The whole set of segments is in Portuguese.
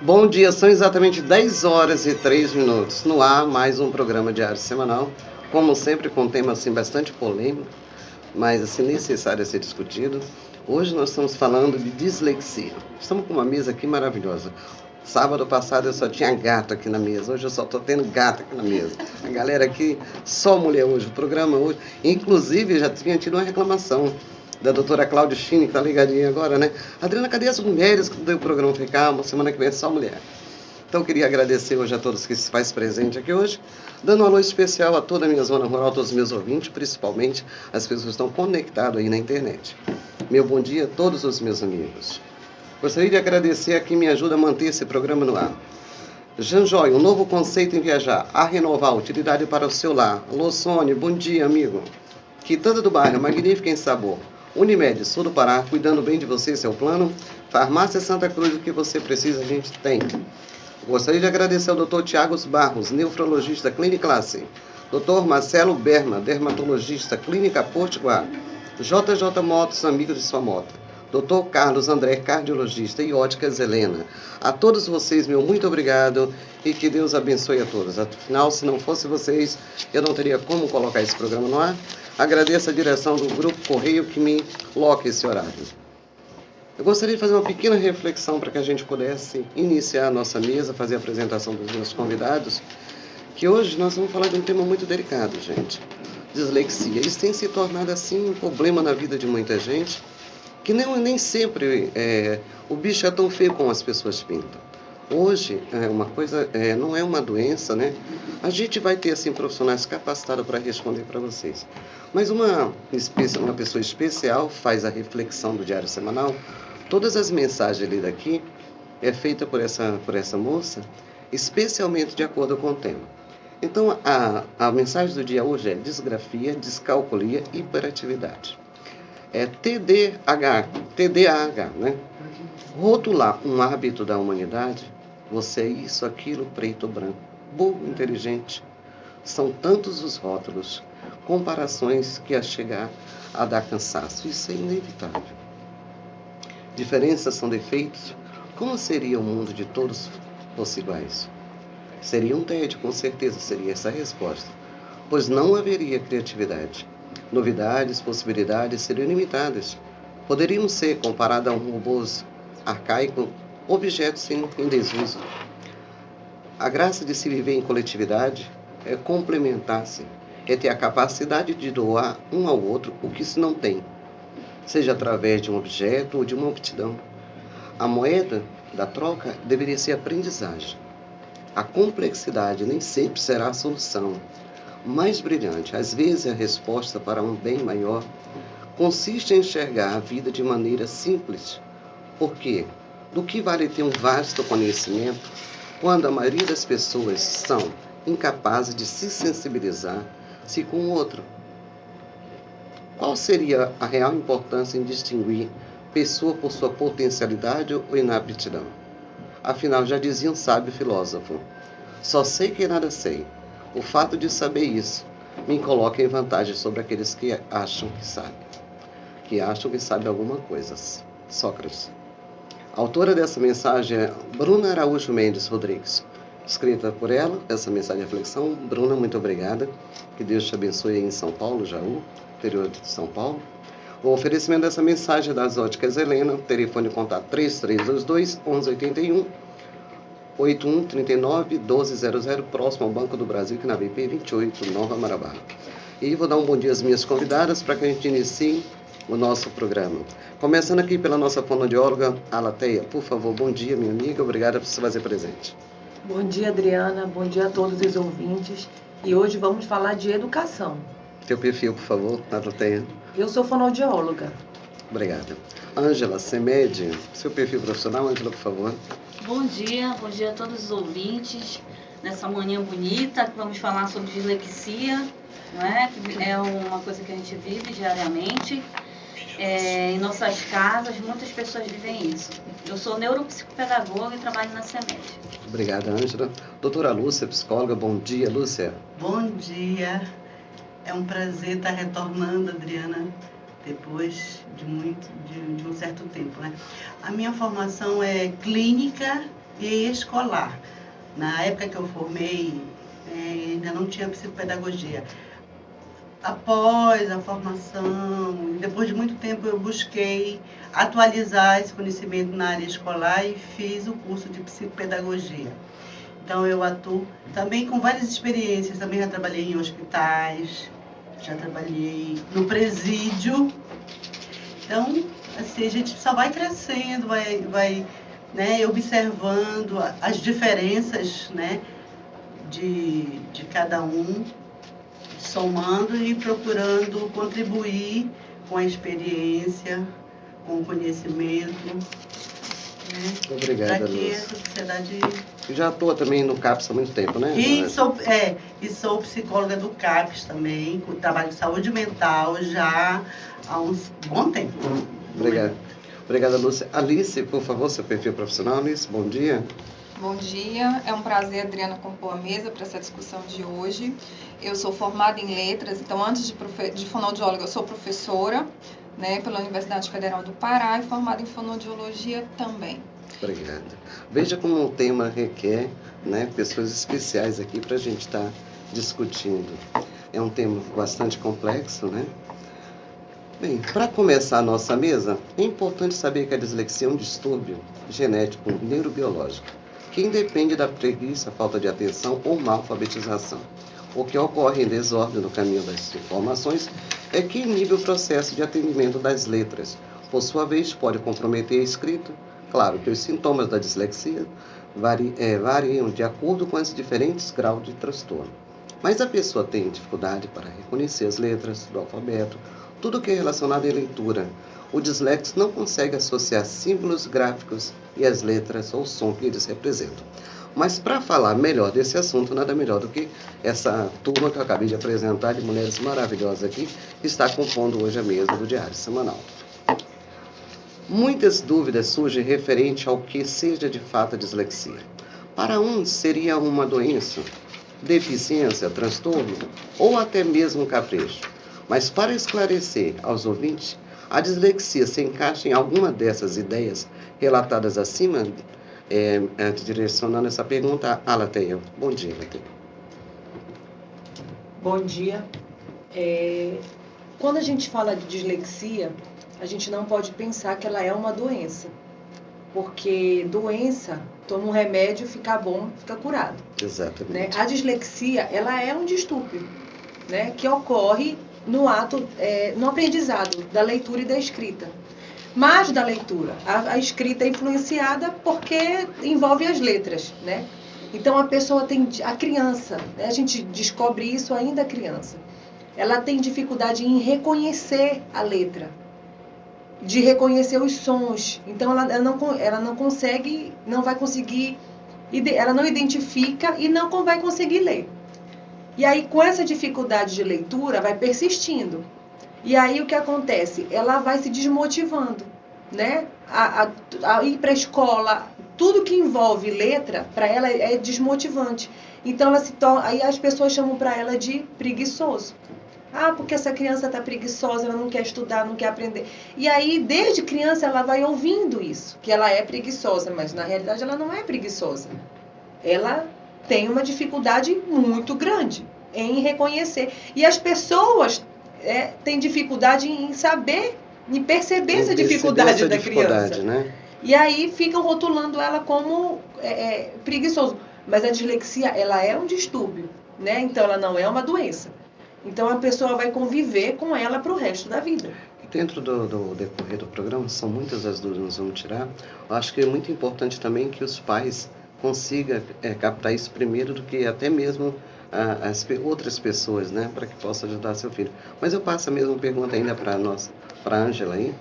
Bom dia, são exatamente 10 horas e 3 minutos. No ar, mais um programa diário semanal, como sempre com um tema assim bastante polêmico, mas assim necessário a ser discutido. Hoje nós estamos falando de dislexia. Estamos com uma mesa aqui maravilhosa. Sábado passado eu só tinha gato aqui na mesa, hoje eu só estou tendo gato aqui na mesa. A galera aqui, só mulher hoje, o programa hoje. Inclusive, já tinha tido uma reclamação da doutora Cláudia Chini, que está ligadinha agora, né? Adriana, cadê as mulheres que o programa foi calmo? Semana que vem é só mulher. Então, eu queria agradecer hoje a todos que se faz presente aqui hoje, dando um alô especial a toda a minha zona rural, a todos os meus ouvintes, principalmente as pessoas que estão conectadas aí na internet. Meu bom dia a todos os meus amigos. Gostaria de agradecer a quem me ajuda a manter esse programa no ar. Janjoy, um novo conceito em viajar, a renovar, utilidade para o seu lar. Alô, Sônia, bom dia, amigo. Quitanda do Bairro, magnífica em sabor. Unimed, sul do Pará, cuidando bem de você, seu plano. Farmácia Santa Cruz, o que você precisa, a gente tem. Gostaria de agradecer ao Dr. Tiago Barros, nefrologista Clínica Classe. Dr. Marcelo Berma, dermatologista Clínica Potiguar. JJ Motos, amigos de sua moto. Dr. Carlos André, cardiologista e óticas Helena. A todos vocês, meu muito obrigado e que Deus abençoe a todos. Afinal, se não fosse vocês, eu não teria como colocar esse programa no ar. Agradeço a direção do Grupo Correio que me coloca esse horário. Eu gostaria de fazer uma pequena reflexão para que a gente pudesse iniciar a nossa mesa, fazer a apresentação dos meus convidados, que hoje nós vamos falar de um tema muito delicado, gente. Dislexia. Isso tem se tornado assim um problema na vida de muita gente, que nem sempre o bicho é tão feio como as pessoas pintam. Hoje, não é uma doença, né? A gente vai ter, assim, profissionais capacitados para responder para vocês. Mas uma pessoa especial faz a reflexão do Diário Semanal. Todas as mensagens lidas aqui é feita por essa moça, especialmente de acordo com o tema. Então, a mensagem do dia hoje é disgrafia, descalculia e hiperatividade. É TDAH, né? Rotular um hábito da humanidade, você é isso, aquilo, preto ou branco, burro, inteligente. São tantos os rótulos, comparações que a chegar a dar cansaço. Isso é inevitável. Diferenças são defeitos. Como seria o mundo de todos fossem iguais? Seria um tédio, com certeza, seria essa a resposta. Pois não haveria criatividade. Novidades, possibilidades seriam ilimitadas. Poderíamos ser, comparados a um robô arcaico, objetos em desuso. A graça de se viver em coletividade é complementar-se, é ter a capacidade de doar um ao outro o que se não tem, seja através de um objeto ou de uma aptidão. A moeda da troca deveria ser aprendizagem. A complexidade nem sempre será a solução mais brilhante. Às vezes a resposta para um bem maior consiste em enxergar a vida de maneira simples. Porque do que vale ter um vasto conhecimento quando a maioria das pessoas são incapazes de se sensibilizar-se com o outro? Qual seria a real importância em distinguir pessoa por sua potencialidade ou inaptidão? Afinal, já dizia um sábio filósofo, só sei que nada sei. O fato de saber isso me coloca em vantagem sobre aqueles que acham que sabem alguma coisa. Sócrates. A autora dessa mensagem é Bruna Araújo Mendes Rodrigues. Escrita por ela, essa mensagem de reflexão. Bruna, muito obrigada. Que Deus te abençoe aí em São Paulo, Jaú, interior de São Paulo. O oferecimento dessa mensagem é das óticas Helena, telefone de contato 3322-1181, 8139-1200, próximo ao Banco do Brasil, que na BP 28, Nova Marabá. E vou dar um bom dia às minhas convidadas para que a gente inicie o nosso programa. Começando aqui pela nossa fonoaudióloga, Alateia. Por favor, bom dia, minha amiga. Obrigada por se fazer presente. Bom dia, Adriana. Bom dia a todos os ouvintes. E hoje vamos falar de educação. Teu perfil, por favor, Alateia. Eu sou fonoaudióloga. Obrigada. Ângela Semed, seu perfil profissional, Ângela, por favor. Bom dia a todos os ouvintes. Nessa manhã bonita, que vamos falar sobre dislexia, não é? Que é uma coisa que a gente vive diariamente. Em nossas casas, muitas pessoas vivem isso. Eu sou neuropsicopedagoga e trabalho na CEMED. Obrigada, Ângela. Doutora Lúcia, psicóloga, bom dia, Lúcia. Bom dia. É um prazer estar retornando, Adriana, depois de um certo tempo, né? A minha formação é clínica e escolar. Na época que eu formei, ainda não tinha psicopedagogia. Após a formação, depois de muito tempo, eu busquei atualizar esse conhecimento na área escolar e fiz o curso de psicopedagogia. Então, eu atuo também com várias experiências. Também já trabalhei em hospitais, já trabalhei no presídio. Então, assim, a gente só vai crescendo, vai né, observando as diferenças, né, de cada um, somando e procurando contribuir com a experiência, com o conhecimento, né, Obrigada, para que Lúcia. essa sociedade... Já atua também no CAPS há muito tempo, né? E sou psicóloga do CAPS também, trabalho de saúde mental já há um bom tempo. Obrigado. Obrigada, Lúcia. Alice, por favor, seu perfil profissional. Alice, bom dia. Bom dia, é um prazer, Adriana, compor a mesa para essa discussão de hoje. Eu sou formada em letras, então antes de fonoaudióloga eu sou professora, né, pela Universidade Federal do Pará e formada em fonoaudiologia também. Obrigada. Veja como o tema requer, né, pessoas especiais aqui para a gente estar discutindo. É um tema bastante complexo, né? Bem, para começar a nossa mesa, é importante saber que a dislexia é um distúrbio genético neurobiológico que independe da preguiça, falta de atenção ou má alfabetização. O que ocorre em desordem no caminho das informações é que inibe o processo de atendimento das letras. Por sua vez, pode comprometer a escrita. Claro que os sintomas da dislexia variam de acordo com os diferentes graus de transtorno. Mas a pessoa tem dificuldade para reconhecer as letras do alfabeto, tudo que é relacionado à leitura. O dislexo não consegue associar símbolos gráficos e as letras ou som que eles representam. Mas para falar melhor desse assunto, nada melhor do que essa turma que eu acabei de apresentar, de mulheres maravilhosas aqui, que está compondo hoje a mesa do Diário Semanal. Muitas dúvidas surgem referente ao que seja de fato a dislexia. Para uns seria uma doença, deficiência, transtorno ou até mesmo um capricho. Mas para esclarecer aos ouvintes, a dislexia se encaixa em alguma dessas ideias relatadas acima, direcionando essa pergunta à Lateia. Bom dia, Lateia. Bom dia. Quando a gente fala de dislexia, a gente não pode pensar que ela é uma doença. Porque doença, toma um remédio, fica bom, fica curado. Exatamente. Né? A dislexia, ela é um distúrbio, né, que ocorre no aprendizado da leitura e da escrita. Mas da leitura, a escrita é influenciada porque envolve as letras, né? Então a criança, né, a gente descobre isso ainda criança, ela tem dificuldade em reconhecer a letra, de reconhecer os sons. Então ela não consegue, não vai conseguir, ela não identifica e não vai conseguir ler. E aí, com essa dificuldade de leitura, vai persistindo. E aí, o que acontece? Ela vai se desmotivando, né? A ir para a escola, tudo que envolve letra, para ela é desmotivante. Então, aí as pessoas chamam para ela de preguiçoso. Ah, porque essa criança está preguiçosa, ela não quer estudar, não quer aprender. E aí, desde criança, ela vai ouvindo isso, que ela é preguiçosa, mas na realidade ela não é preguiçosa. Ela tem uma dificuldade muito grande em reconhecer. E as pessoas têm dificuldade em saber, em perceber essa dificuldade da criança. Né? E aí ficam rotulando ela como preguiçoso. Mas a dislexia, ela é um distúrbio, né? Então ela não é uma doença. Então a pessoa vai conviver com ela para o resto da vida. Dentro do decorrer do programa, são muitas as dúvidas que nós vamos tirar. Eu acho que é muito importante também que os pais consigam captar isso primeiro do que até mesmo as outras pessoas, né? Para que possa ajudar seu filho. Mas eu passo a mesma pergunta ainda para a Ângela aí.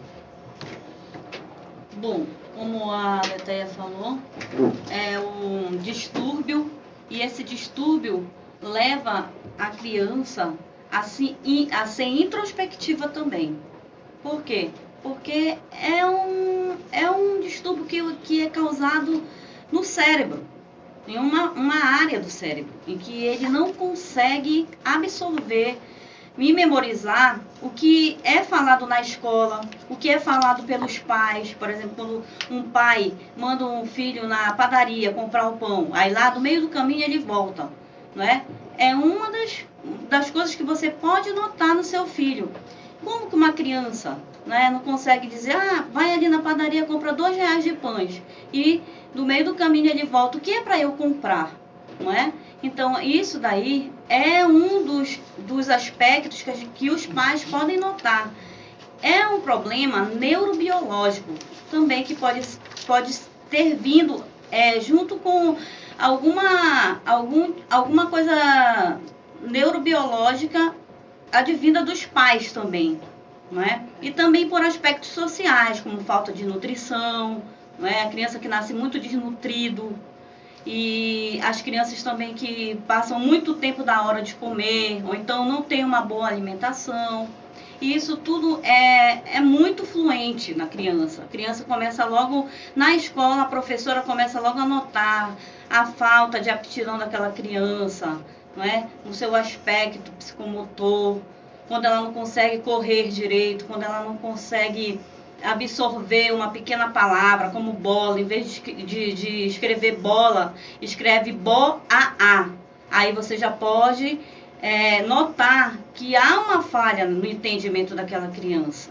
Bom, como a Leteia falou, é um distúrbio e esse distúrbio leva a criança a ser introspectiva também. Por quê? Porque é um distúrbio que é causado no cérebro, em uma área do cérebro, em que ele não consegue absorver me memorizar o que é falado na escola, o que é falado pelos pais. Por exemplo, quando um pai manda um filho na padaria comprar o pão, aí lá no meio do caminho ele volta, não é? É uma das coisas que você pode notar no seu filho. Como que uma criança, né, não consegue dizer, vai ali na padaria, compra R$2 de pães, e no meio do caminho ele volta, o que é para eu comprar, não é? Então, isso daí é um dos aspectos que os pais podem notar. É um problema neurobiológico também que pode ter vindo junto com alguma coisa neurobiológica advinda dos pais também, não é? E também por aspectos sociais, como falta de nutrição, não é? A criança que nasce muito desnutrido, e as crianças também que passam muito tempo da hora de comer, ou então não tem uma boa alimentação. E isso tudo é muito fluente na criança. A criança começa logo, na escola, a professora começa logo a notar a falta de aptidão daquela criança, não é? No seu aspecto psicomotor, quando ela não consegue correr direito, quando ela não consegue absorver uma pequena palavra, como bola, em vez de escrever bola, escreve bo-a-a. Aí você já pode notar que há uma falha no entendimento daquela criança.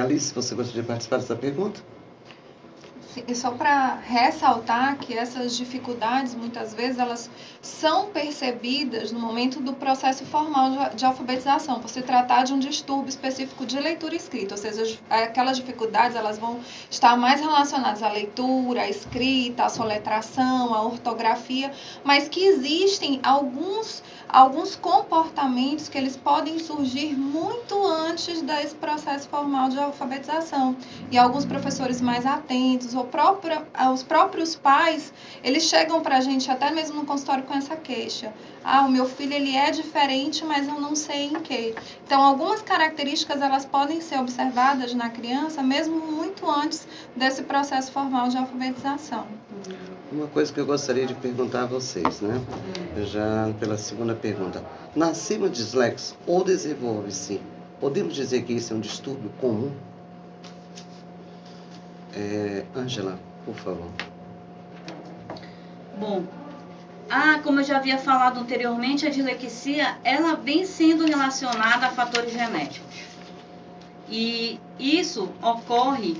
Alice, você gostaria de participar dessa pergunta? E só para ressaltar que essas dificuldades, muitas vezes, elas são percebidas no momento do processo formal de alfabetização, por se tratar de um distúrbio específico de leitura e escrita, ou seja, aquelas dificuldades elas vão estar mais relacionadas à leitura, à escrita, à soletração, à ortografia, mas que existem alguns comportamentos que eles podem surgir muito antes desse processo formal de alfabetização. E alguns professores mais atentos, ou os próprios pais, eles chegam para a gente até mesmo no consultório com essa queixa. O meu filho ele é diferente, mas eu não sei em quê. Então, algumas características elas podem ser observadas na criança mesmo muito antes desse processo formal de alfabetização. Uma coisa que eu gostaria de perguntar a vocês, né? Já pela segunda pergunta. Nascemos dislexos ou desenvolve-se? Podemos dizer que isso é um distúrbio comum? Ângela, por favor. Bom, como eu já havia falado anteriormente, a dislexia, ela vem sendo relacionada a fatores genéticos. E isso ocorre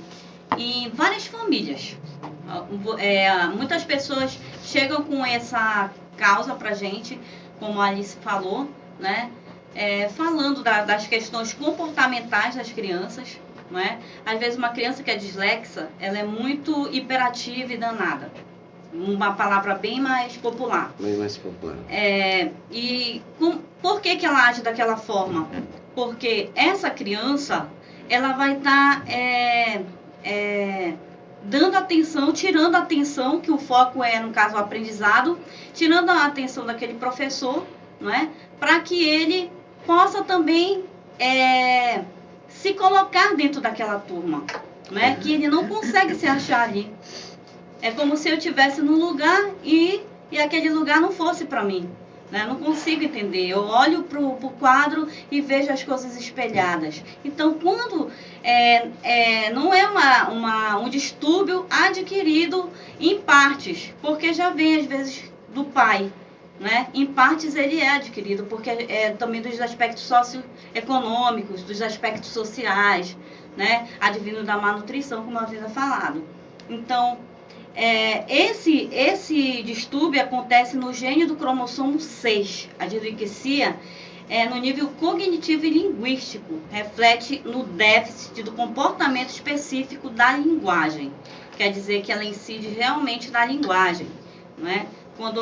em várias famílias. Muitas pessoas chegam com essa causa pra gente, como a Alice falou, né? Falando das questões comportamentais das crianças, não é? Às vezes uma criança que é dislexa, ela é muito hiperativa e danada. Uma palavra bem mais popular. Bem mais popular. Por que ela age daquela forma? Porque essa criança, ela vai estar dando atenção, tirando a atenção, que o foco no caso, o aprendizado, tirando a atenção daquele professor, não é? Para que ele possa também se colocar dentro daquela turma, não é? Que ele não consegue se achar ali. É como se eu estivesse num lugar e aquele lugar não fosse para mim. Né? Não consigo entender. Eu olho para o quadro e vejo as coisas espelhadas. Então, quando não é um distúrbio adquirido em partes, porque já vem às vezes do pai. Né? Em partes ele é adquirido, porque também dos aspectos socioeconômicos, dos aspectos sociais, né? Advindo da má nutrição, como eu havia falado. Então, esse distúrbio acontece no gene do cromossomo 6. A dislexia no nível cognitivo e linguístico, reflete no déficit do comportamento específico da linguagem. Quer dizer que ela incide realmente na linguagem, não é? Quando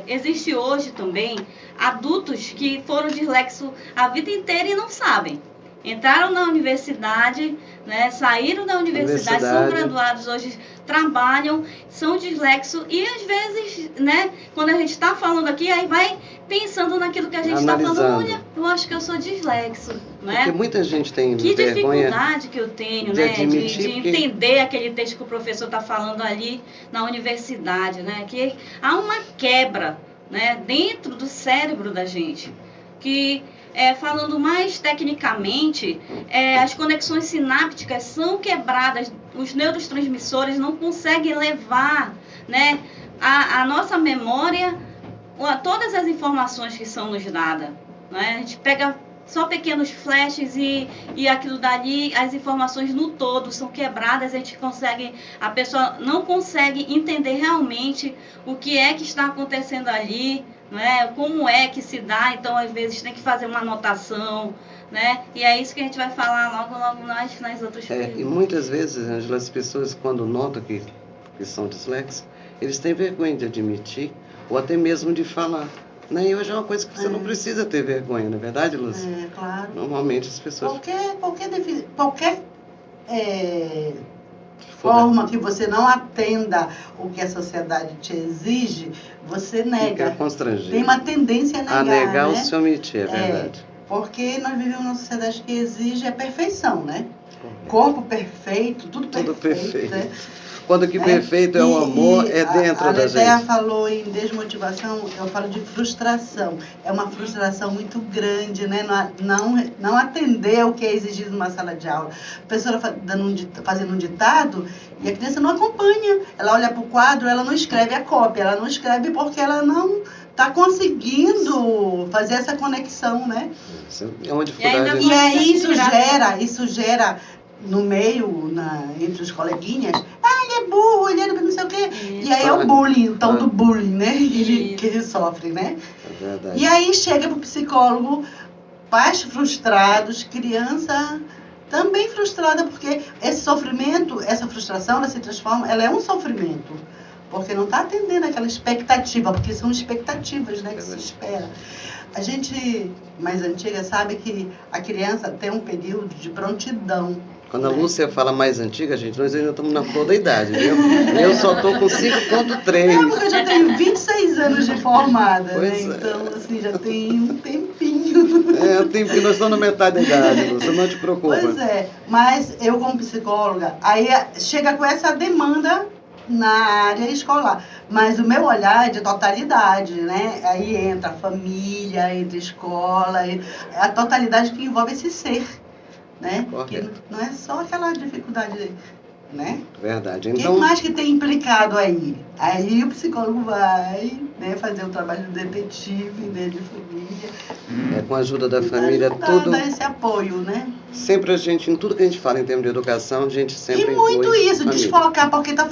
existe hoje também adultos que foram dislexos a vida inteira e não sabem. Entraram na universidade, né, saíram da universidade, são graduados, hoje trabalham, são dislexos e às vezes, né, quando a gente está falando aqui, aí vai pensando naquilo que a gente está falando, olha, eu acho que eu sou dislexo. Né? Porque muita gente tem que vergonha dificuldade que eu tenho, né, de entender aquele texto que o professor está falando ali na universidade, né, que há uma quebra, né, dentro do cérebro da gente, que falando mais tecnicamente, as conexões sinápticas são quebradas, os neurotransmissores não conseguem levar, né, a nossa memória todas as informações que são nos dadas. Né? A gente pega só pequenos flashes e aquilo dali, as informações no todo são quebradas, a pessoa não consegue entender realmente o que é que está acontecendo ali, né? Como é que se dá, então às vezes tem que fazer uma anotação, né? E é isso que a gente vai falar logo nas outras perguntas. E muitas vezes, Ângela, as pessoas quando notam que são dislexos, eles têm vergonha de admitir ou até mesmo de falar. Né? E hoje é uma coisa que você não precisa ter vergonha, não é verdade, Lúcia? Claro. Normalmente as pessoas... Qualquer forma que você não atenda o que a sociedade te exige, você nega. Fica constrangido. Tem uma tendência a negar, a negar ou né? se omitir, é verdade. Porque nós vivemos numa sociedade que exige a perfeição, né? Corpo perfeito, tudo perfeito. Né? Quando que perfeito é o amor, é dentro da gente. A Letéia falou em desmotivação, eu falo de frustração. É uma frustração muito grande, né? Não atender o que é exigido numa sala de aula. A pessoa fazendo um ditado e a criança não acompanha. Ela olha para o quadro, ela não escreve a cópia. Ela não escreve porque ela não está conseguindo fazer essa conexão, né? É uma dificuldade. E aí isso gera no meio, entre os coleguinhas, ele é burro, ele é não sei o quê. Isso. E aí é o bullying, o tal do bullying, né? Que ele sofre, né? É verdade. E aí chega pro psicólogo, pais frustrados, criança também frustrada, porque esse sofrimento, essa frustração, ela se transforma, ela é um sofrimento. Porque não está atendendo aquela expectativa, porque são expectativas, né, que se espera. A gente mais antiga sabe que a criança tem um período de prontidão. Quando a Lúcia fala mais antiga, gente, nós ainda estamos na flor da idade, viu? Eu só estou com 5.3. Não, porque eu já tenho 26 anos de formada, né? Então, assim, já tem um tempinho. Um tempinho, nós estamos na metade da idade, Lúcia, não te preocupa. Pois é, mas eu como psicóloga, aí chega com essa demanda na área escolar. Mas o meu olhar é de totalidade, né? Aí entra a família, entra a escola, a totalidade que envolve esse ser. Né? Que não é só aquela dificuldade, né? Verdade. Então, quem mais que tem implicado aí? Aí o psicólogo vai, né, fazer o trabalho do detetive, né, de família. Com a ajuda da família, tudo. Dar esse apoio, né? Sempre a gente, em tudo que a gente fala em termos de educação, a gente sempre E muito isso, família. Desfocar, porque tá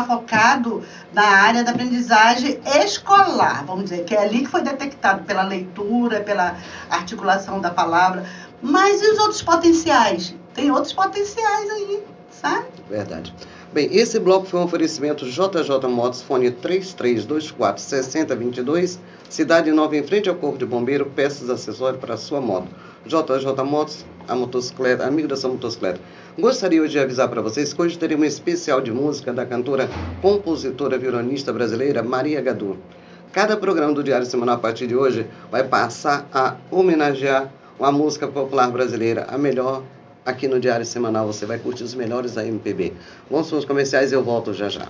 focado na área da aprendizagem escolar, vamos dizer, que é ali que foi detectado pela leitura, pela articulação da palavra. Mas e os outros potenciais? Tem outros potenciais aí, sabe? Verdade. Bem, esse bloco foi um oferecimento JJ Motos, fone 3324-6022, Cidade Nova, em frente ao Corpo de Bombeiro, peças e acessórios para a sua moto. JJ Motos, a motocicleta, amigo da sua motocicleta. Gostaria hoje de avisar para vocês que hoje teremos um especial de música da cantora, compositora, violonista brasileira Maria Gadu. Cada programa do Diário Semanal a partir de hoje vai passar a homenagear uma música popular brasileira, a melhor. Aqui no Diário Semanal você vai curtir os melhores da MPB. Vamos para os comerciais e eu volto já já.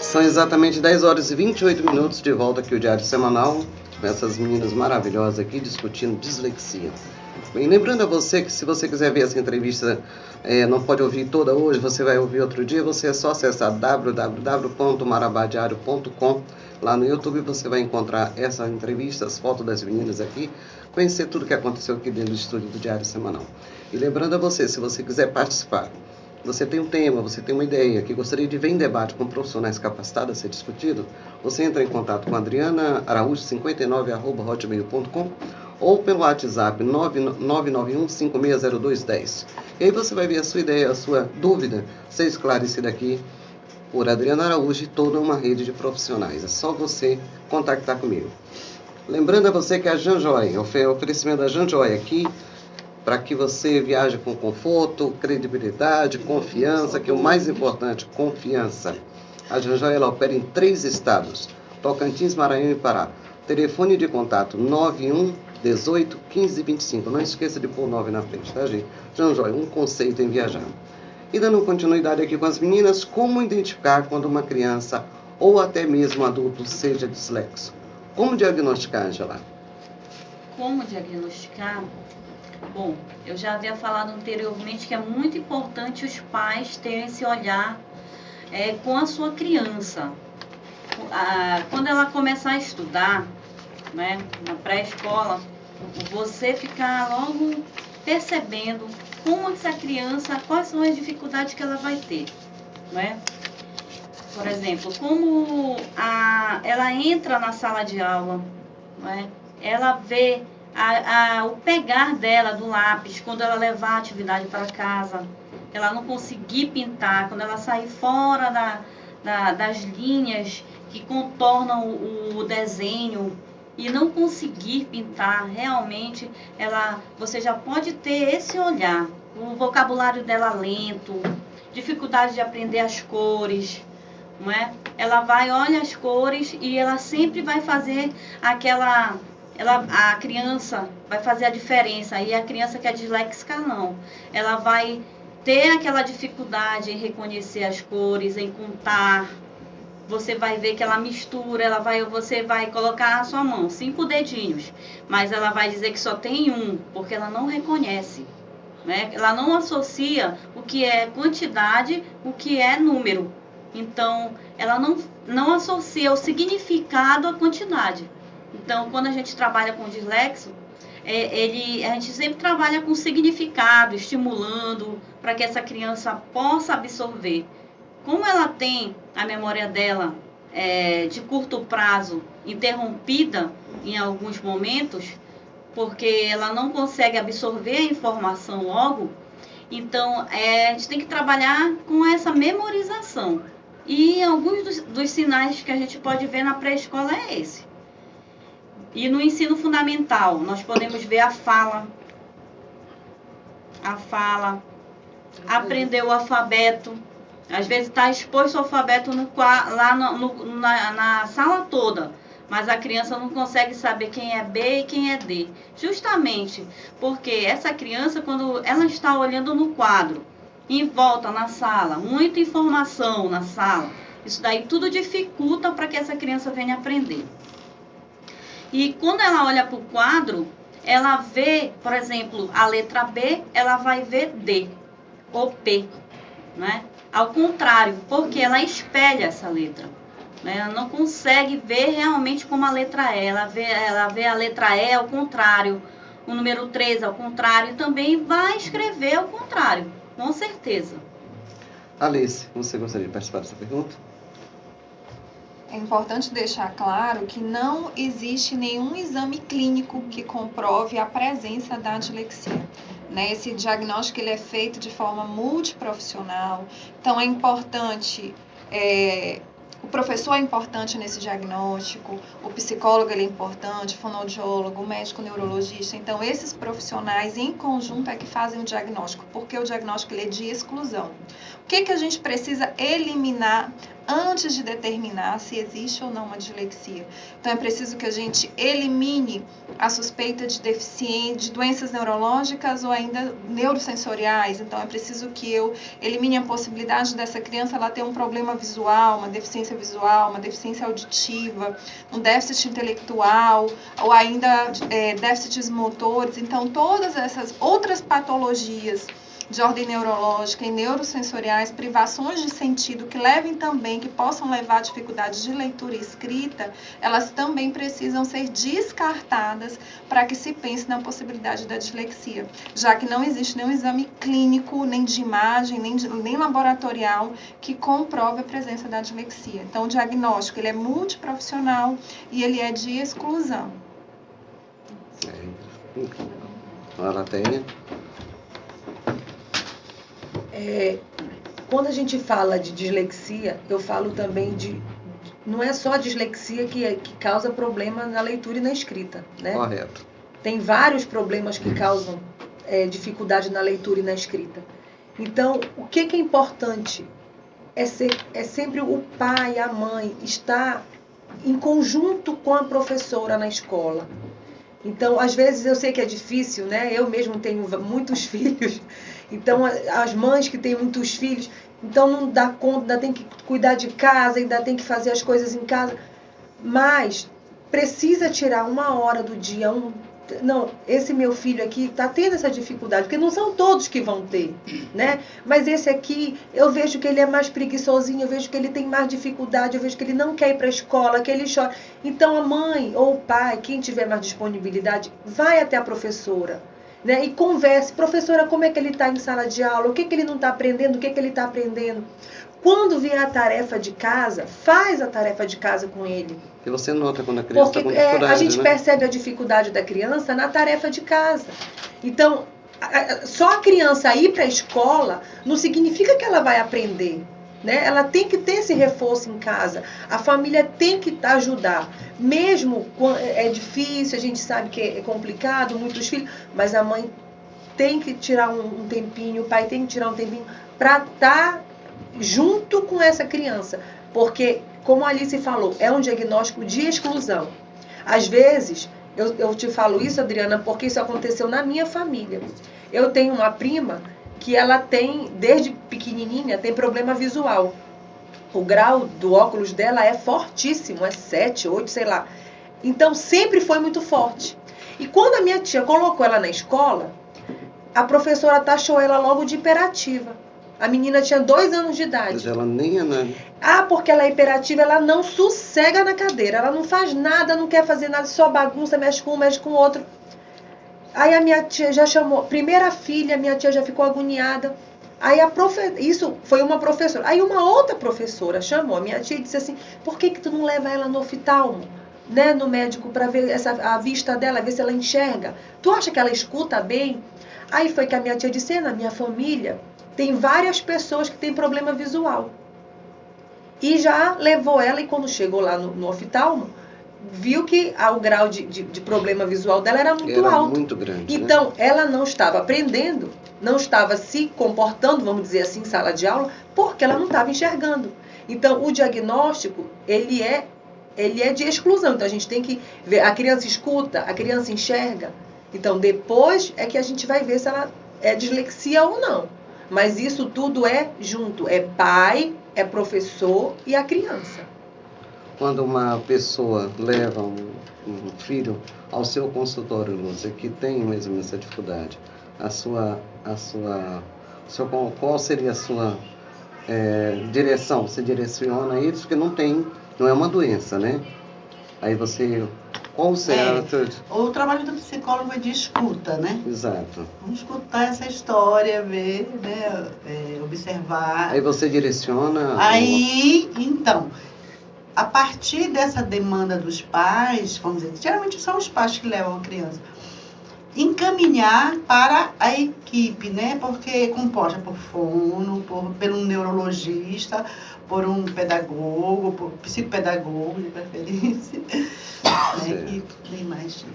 São exatamente 10 horas e 28 minutos de volta aqui o Diário Semanal, com essas meninas maravilhosas aqui discutindo dislexia. Bem, lembrando a você que se você quiser ver essa entrevista, não pode ouvir toda hoje, você vai ouvir outro dia, você é só acessar www.marabadiario.com. Lá no YouTube você vai encontrar essa entrevista, as fotos das meninas aqui, conhecer tudo o que aconteceu aqui dentro do estúdio do Diário Semanal. E lembrando a você, se você quiser participar, você tem um tema, você tem uma ideia, que gostaria de ver em debate com profissionais capacitados a ser discutido, você entra em contato com a Adriana Araújo, 59@hotmail.com ou pelo WhatsApp 9991-560210. E aí você vai ver a sua ideia, a sua dúvida ser esclarecida aqui por Adriana Araújo e toda uma rede de profissionais. É só você contactar comigo. Lembrando a você que a Janjoy, o oferecimento da Janjoy aqui, para que você viaje com conforto, credibilidade, confiança, que é o mais importante, confiança. A Janjoy, ela opera em 3 estados, Tocantins, Maranhão e Pará. Telefone de contato 91 18 15 25. Não esqueça de pôr o 9 na frente, tá, gente? Janjoy, um conceito em viajar. E dando continuidade aqui com as meninas, como identificar quando uma criança ou até mesmo um adulto seja dislexo? Como diagnosticar, Angela? como diagnosticar? Bom, eu já havia falado anteriormente que é muito importante os pais terem esse olhar com a sua criança. Quando ela começar a estudar, né, na pré-escola, você ficar logo percebendo como essa criança, quais são as dificuldades que ela vai ter, né? Por exemplo, como ela entra na sala de aula, né? Ela vê o pegar dela do lápis quando ela levar a atividade para casa, ela não conseguir pintar, quando ela sair fora das linhas que contornam o desenho e não conseguir pintar, realmente você já pode ter esse olhar, o vocabulário dela lento, dificuldade de aprender as cores, não é? Ela olha as cores e ela sempre vai fazer a criança vai fazer a diferença, e a criança que é disléxica não, ela vai ter aquela dificuldade em reconhecer as cores, em contar. Você vai ver que ela mistura, você vai colocar a sua mão, 5 dedinhos, mas ela vai dizer que só tem um, porque ela não reconhece, né? Ela não associa o que é quantidade, o que é número. Então, ela não associa o significado à quantidade. Então, quando a gente trabalha com dislexo, a gente sempre trabalha com significado, estimulando para que essa criança possa absorver. Como ela tem a memória dela de curto prazo interrompida em alguns momentos, porque ela não consegue absorver a informação logo, então a gente tem que trabalhar com essa memorização. E alguns dos sinais que a gente pode ver na pré-escola é esse. E no ensino fundamental, nós podemos ver a fala, aprender o alfabeto. Às vezes está exposto o alfabeto lá na sala toda, mas a criança não consegue saber quem é B e quem é D. Justamente porque essa criança, quando ela está olhando no quadro, em volta na sala, muita informação na sala, isso daí tudo dificulta para que essa criança venha aprender. E quando ela olha para o quadro, ela vê, por exemplo, a letra B, ela vai ver D ou P, né? Ao contrário, porque ela espelha essa letra, né? Ela não consegue ver realmente como a letra é. Ela vê a letra E ao contrário, o número 3 ao contrário, e também vai escrever ao contrário, com certeza. Alice, você gostaria de participar dessa pergunta? É importante deixar claro que não existe nenhum exame clínico que comprove a presença da dislexia, né? Esse diagnóstico ele é feito de forma multiprofissional, então é importante, o professor é importante nesse diagnóstico, o psicólogo ele é importante, o fonoaudiólogo, o médico neurologista. Então, esses profissionais em conjunto é que fazem o diagnóstico, porque o diagnóstico ele é de exclusão. O que a gente precisa eliminar antes de determinar se existe ou não uma dislexia? Então, é preciso que a gente elimine a suspeita de deficiência, de doenças neurológicas ou ainda neurosensoriais. Então, é preciso que eu elimine a possibilidade dessa criança ela ter um problema visual, uma deficiência visual, uma deficiência auditiva, um déficit intelectual ou ainda déficits motores. Então, todas essas outras patologias de ordem neurológica e neurosensoriais, privações de sentido que possam levar a dificuldades de leitura e escrita, elas também precisam ser descartadas para que se pense na possibilidade da dislexia, já que não existe nenhum exame clínico, nem de imagem, nem laboratorial que comprove a presença da dislexia. Então, o diagnóstico ele é multiprofissional e ele é de exclusão. Ela tem... Quando a gente fala de dislexia, eu falo também não é só a dislexia que causa problema na leitura e na escrita, né? Correto. Tem vários problemas que causam dificuldade na leitura e na escrita. Então, o que é importante é sempre o pai, a mãe, estar em conjunto com a professora na escola. Então, às vezes eu sei que é difícil, né? Eu mesmo tenho muitos filhos. Então, as mães que têm muitos filhos, então não dá conta, ainda tem que cuidar de casa, ainda tem que fazer as coisas em casa. Mas precisa tirar 1 hora do dia, não, esse meu filho aqui está tendo essa dificuldade, porque não são todos que vão ter, né? Mas esse aqui, eu vejo que ele é mais preguiçosinho, eu vejo que ele tem mais dificuldade, eu vejo que ele não quer ir para a escola, que ele chora. Então a mãe ou o pai, quem tiver mais disponibilidade, vai até a professora, né? E converse, professora, como é que ele está em sala de aula, o que ele não está aprendendo, o que ele está aprendendo. Quando vier a tarefa de casa, faz a tarefa de casa com ele. E você nota quando a criança está com Porque dificuldade, a gente né? percebe a dificuldade da criança na tarefa de casa. Então, só a criança ir para a escola não significa que ela vai aprender, né? Ela tem que ter esse reforço em casa. A família tem que ajudar. Mesmo quando é difícil, a gente sabe que é complicado, muitos filhos, mas a mãe tem que tirar um tempinho, o pai tem que tirar um tempinho para estar junto com essa criança. Porque, como a Alice falou, é um diagnóstico de exclusão. Às vezes, eu te falo isso, Adriana, porque isso aconteceu na minha família. Eu tenho uma prima que ela tem, desde pequenininha, tem problema visual. O grau do óculos dela é fortíssimo, é 7, 8, sei lá. Então, sempre foi muito forte. E quando a minha tia colocou ela na escola, a professora taxou ela logo de hiperativa. A menina tinha 2 anos de idade. Mas ela nem é nada. Ah, porque ela é hiperativa, ela não sossega na cadeira. Ela não faz nada, não quer fazer nada, só bagunça, mexe com um, mexe com o outro. Aí a minha tia já chamou, primeira filha, minha tia já ficou agoniada. Aí isso foi uma professora. Aí uma outra professora chamou a minha tia e disse assim, por que tu não leva ela no oftalmo, né, no médico, para ver a vista dela, ver se ela enxerga? Tu acha que ela escuta bem? Aí foi que a minha tia disse, na minha família tem várias pessoas que têm problema visual. E já levou ela, e quando chegou lá no oftalmo, viu que o grau de problema visual dela era muito alto. Muito grande. Então, né? ela não estava aprendendo, não estava se comportando, vamos dizer assim, em sala de aula, porque ela não estava enxergando. Então, o diagnóstico, ele é de exclusão. Então, a gente tem que ver, a criança escuta, a criança enxerga. Então, depois é que a gente vai ver se ela é dislexia ou não. Mas isso tudo é junto, é pai, é professor e a criança. Quando uma pessoa leva um filho ao seu consultório, Lúcia, que tem mesmo essa dificuldade, qual seria a sua direção? Você direciona eles, porque não é uma doença, né? Aí você... Qual será? O trabalho do psicólogo é de escuta, né? Exato. Vamos escutar essa história, ver, né? Observar. Aí você direciona... Aí, então, a partir dessa demanda dos pais, vamos dizer, geralmente são os pais que levam a criança, encaminhar para a equipe, né? Porque é composta por fono, por um neurologista, por um pedagogo, por psicopedagogo de preferência. E tem mais.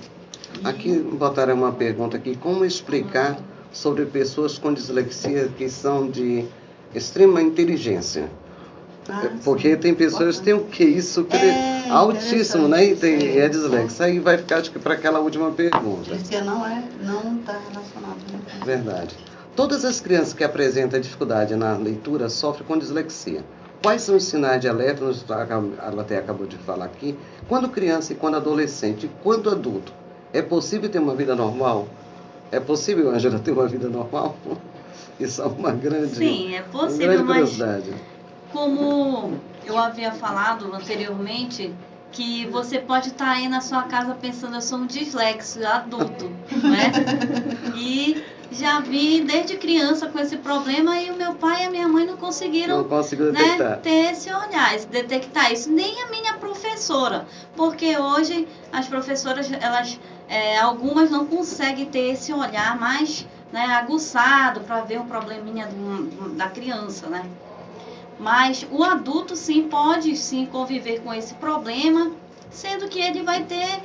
Aqui botaram uma pergunta aqui, como explicar sobre pessoas com dislexia que são de extrema inteligência? Porque tem pessoas que têm o QI super altíssimo, né? E é dislexia. Aí vai ficar, acho que, para aquela última pergunta. Dislexia não está relacionado. Né? Verdade. Todas as crianças que apresentam dificuldade na leitura sofrem com dislexia. Quais são os sinais de alerta? Ela até acabou de falar aqui. Quando criança e quando adolescente e quando adulto, é possível ter uma vida normal? É possível, Ângela, ter uma vida normal? Isso é uma grande, Sim, é possível, grande mas curiosidade. Como eu havia falado anteriormente, que você pode estar aí na sua casa pensando, eu sou um dislexo adulto, né? E já vi desde criança com esse problema e o meu pai e a minha mãe não conseguiram detectar. ter esse olhar, detectar isso. Nem a minha professora, porque hoje as professoras, algumas não conseguem ter esse olhar mais, né, aguçado para ver um probleminha da criança, né? Mas o adulto sim pode sim conviver com esse problema, sendo que ele vai ter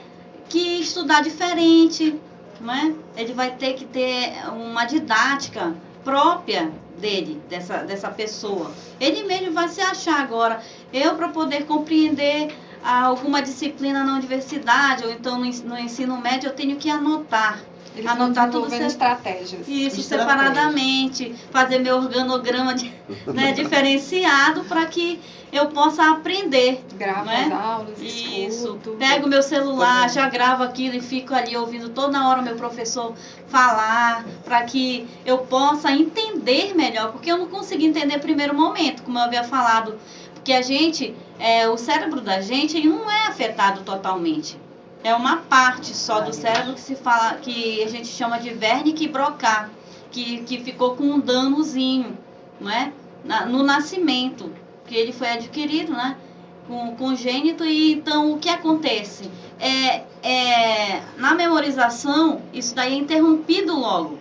que estudar diferente, né? Ele vai ter que ter uma didática própria dele, dessa pessoa. Ele mesmo vai se achar agora. Eu, para poder compreender alguma disciplina na universidade ou então no ensino médio, eu tenho que anotar. Eles vão anotar tudo desenvolvendo estratégias. Isso, Estratégia. separadamente, fazer meu organograma né, diferenciado para que eu possa aprender. Gravo né? as aulas, Isso. escuto. Pego meu celular, Também. já gravo aquilo e fico ali ouvindo toda hora o meu professor falar, para que eu possa entender melhor, porque eu não consigo entender no primeiro momento, como eu havia falado, porque a gente, o cérebro da gente ele não é afetado totalmente. É uma parte só do cérebro que se fala, que a gente chama de Wernicke e Broca, que ficou com um danozinho, não é? No nascimento, que ele foi adquirido, né? Congênito. E então o que acontece? Na memorização, isso daí é interrompido logo.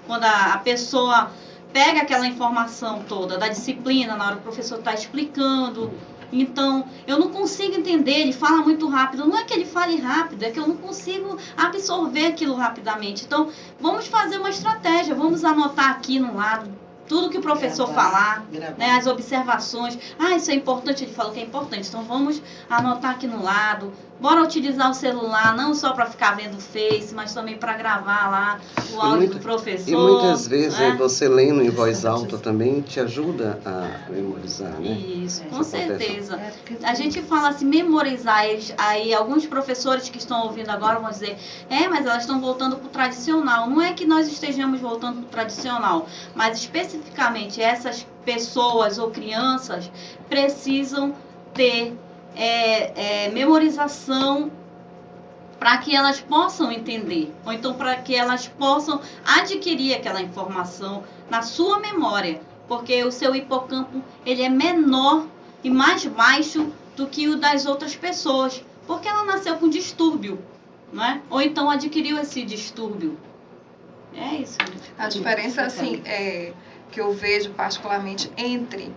Quando a pessoa pega aquela informação toda da disciplina, na hora que o professor está explicando. Então, eu não consigo entender, ele fala muito rápido. Não é que ele fale rápido, é que eu não consigo absorver aquilo rapidamente. Então, vamos fazer uma estratégia, vamos anotar aqui no lado tudo que o professor falar, né, as observações. Isso é importante, ele falou que é importante. Então, vamos anotar aqui no lado. Bora utilizar o celular, não só para ficar vendo o Face, mas também para gravar lá o áudio do professor. E muitas vezes né? Você lendo em voz alta também te ajuda a memorizar, né? Isso, com certeza. A gente fala assim, memorizar. Aí alguns professores que estão ouvindo agora vão dizer, mas elas estão voltando para o tradicional. Não é que nós estejamos voltando para o tradicional, mas especificamente essas pessoas ou crianças precisam ter memorização para que elas possam entender, ou então para que elas possam adquirir aquela informação na sua memória, porque o seu hipocampo ele é menor e mais baixo do que o das outras pessoas, porque ela nasceu com distúrbio, né? Ou então adquiriu esse distúrbio. É isso. A diferença, assim, que eu vejo particularmente entre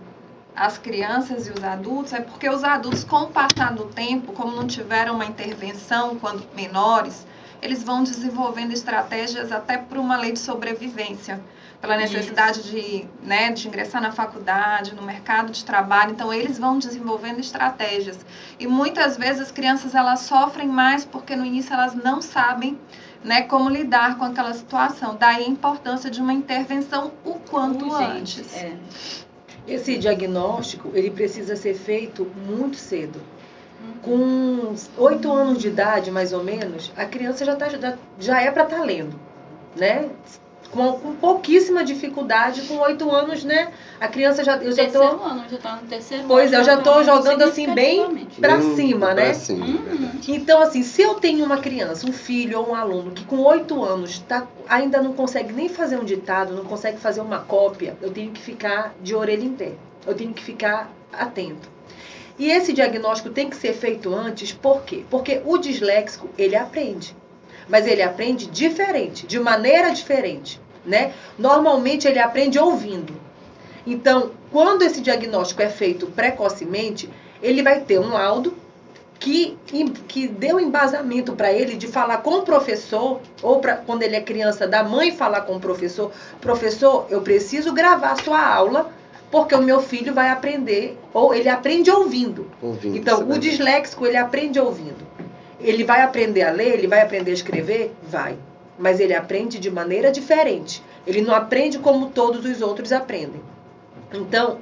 as crianças e os adultos é porque os adultos, com o passar do tempo, como não tiveram uma intervenção quando menores, eles vão desenvolvendo estratégias até por uma lei de sobrevivência, pela necessidade de ingressar na faculdade, no mercado de trabalho. Então, eles vão desenvolvendo estratégias. E muitas vezes as crianças elas sofrem mais porque no início elas não sabem como lidar com aquela situação. Daí a importância de uma intervenção o quanto antes. Esse diagnóstico, ele precisa ser feito muito cedo. Com 8 anos de idade, mais ou menos, a criança já é para estar lendo, né? Com pouquíssima dificuldade, com 8 anos, né? A criança já está no terceiro ano. Pois é, eu já estou jogando assim bem para cima, né? Então, assim, se eu tenho uma criança, um filho ou um aluno que com 8 anos ainda não consegue nem fazer um ditado, não consegue fazer uma cópia, eu tenho que ficar de orelha em pé. Eu tenho que ficar atento. E esse diagnóstico tem que ser feito antes, por quê? Porque o disléxico, ele aprende. Mas ele aprende diferente, de maneira diferente, né? Normalmente ele aprende ouvindo. Então, quando esse diagnóstico é feito precocemente, ele vai ter um laudo que deu embasamento para ele de falar com o professor, ou quando ele é criança, da mãe falar com o professor, professor, eu preciso gravar a sua aula, porque o meu filho vai aprender, ou ele aprende ouvindo. Então, o disléxico, ele aprende ouvindo. Ele vai aprender a ler, ele vai aprender a escrever? Vai. Mas ele aprende de maneira diferente. Ele não aprende como todos os outros aprendem. Então,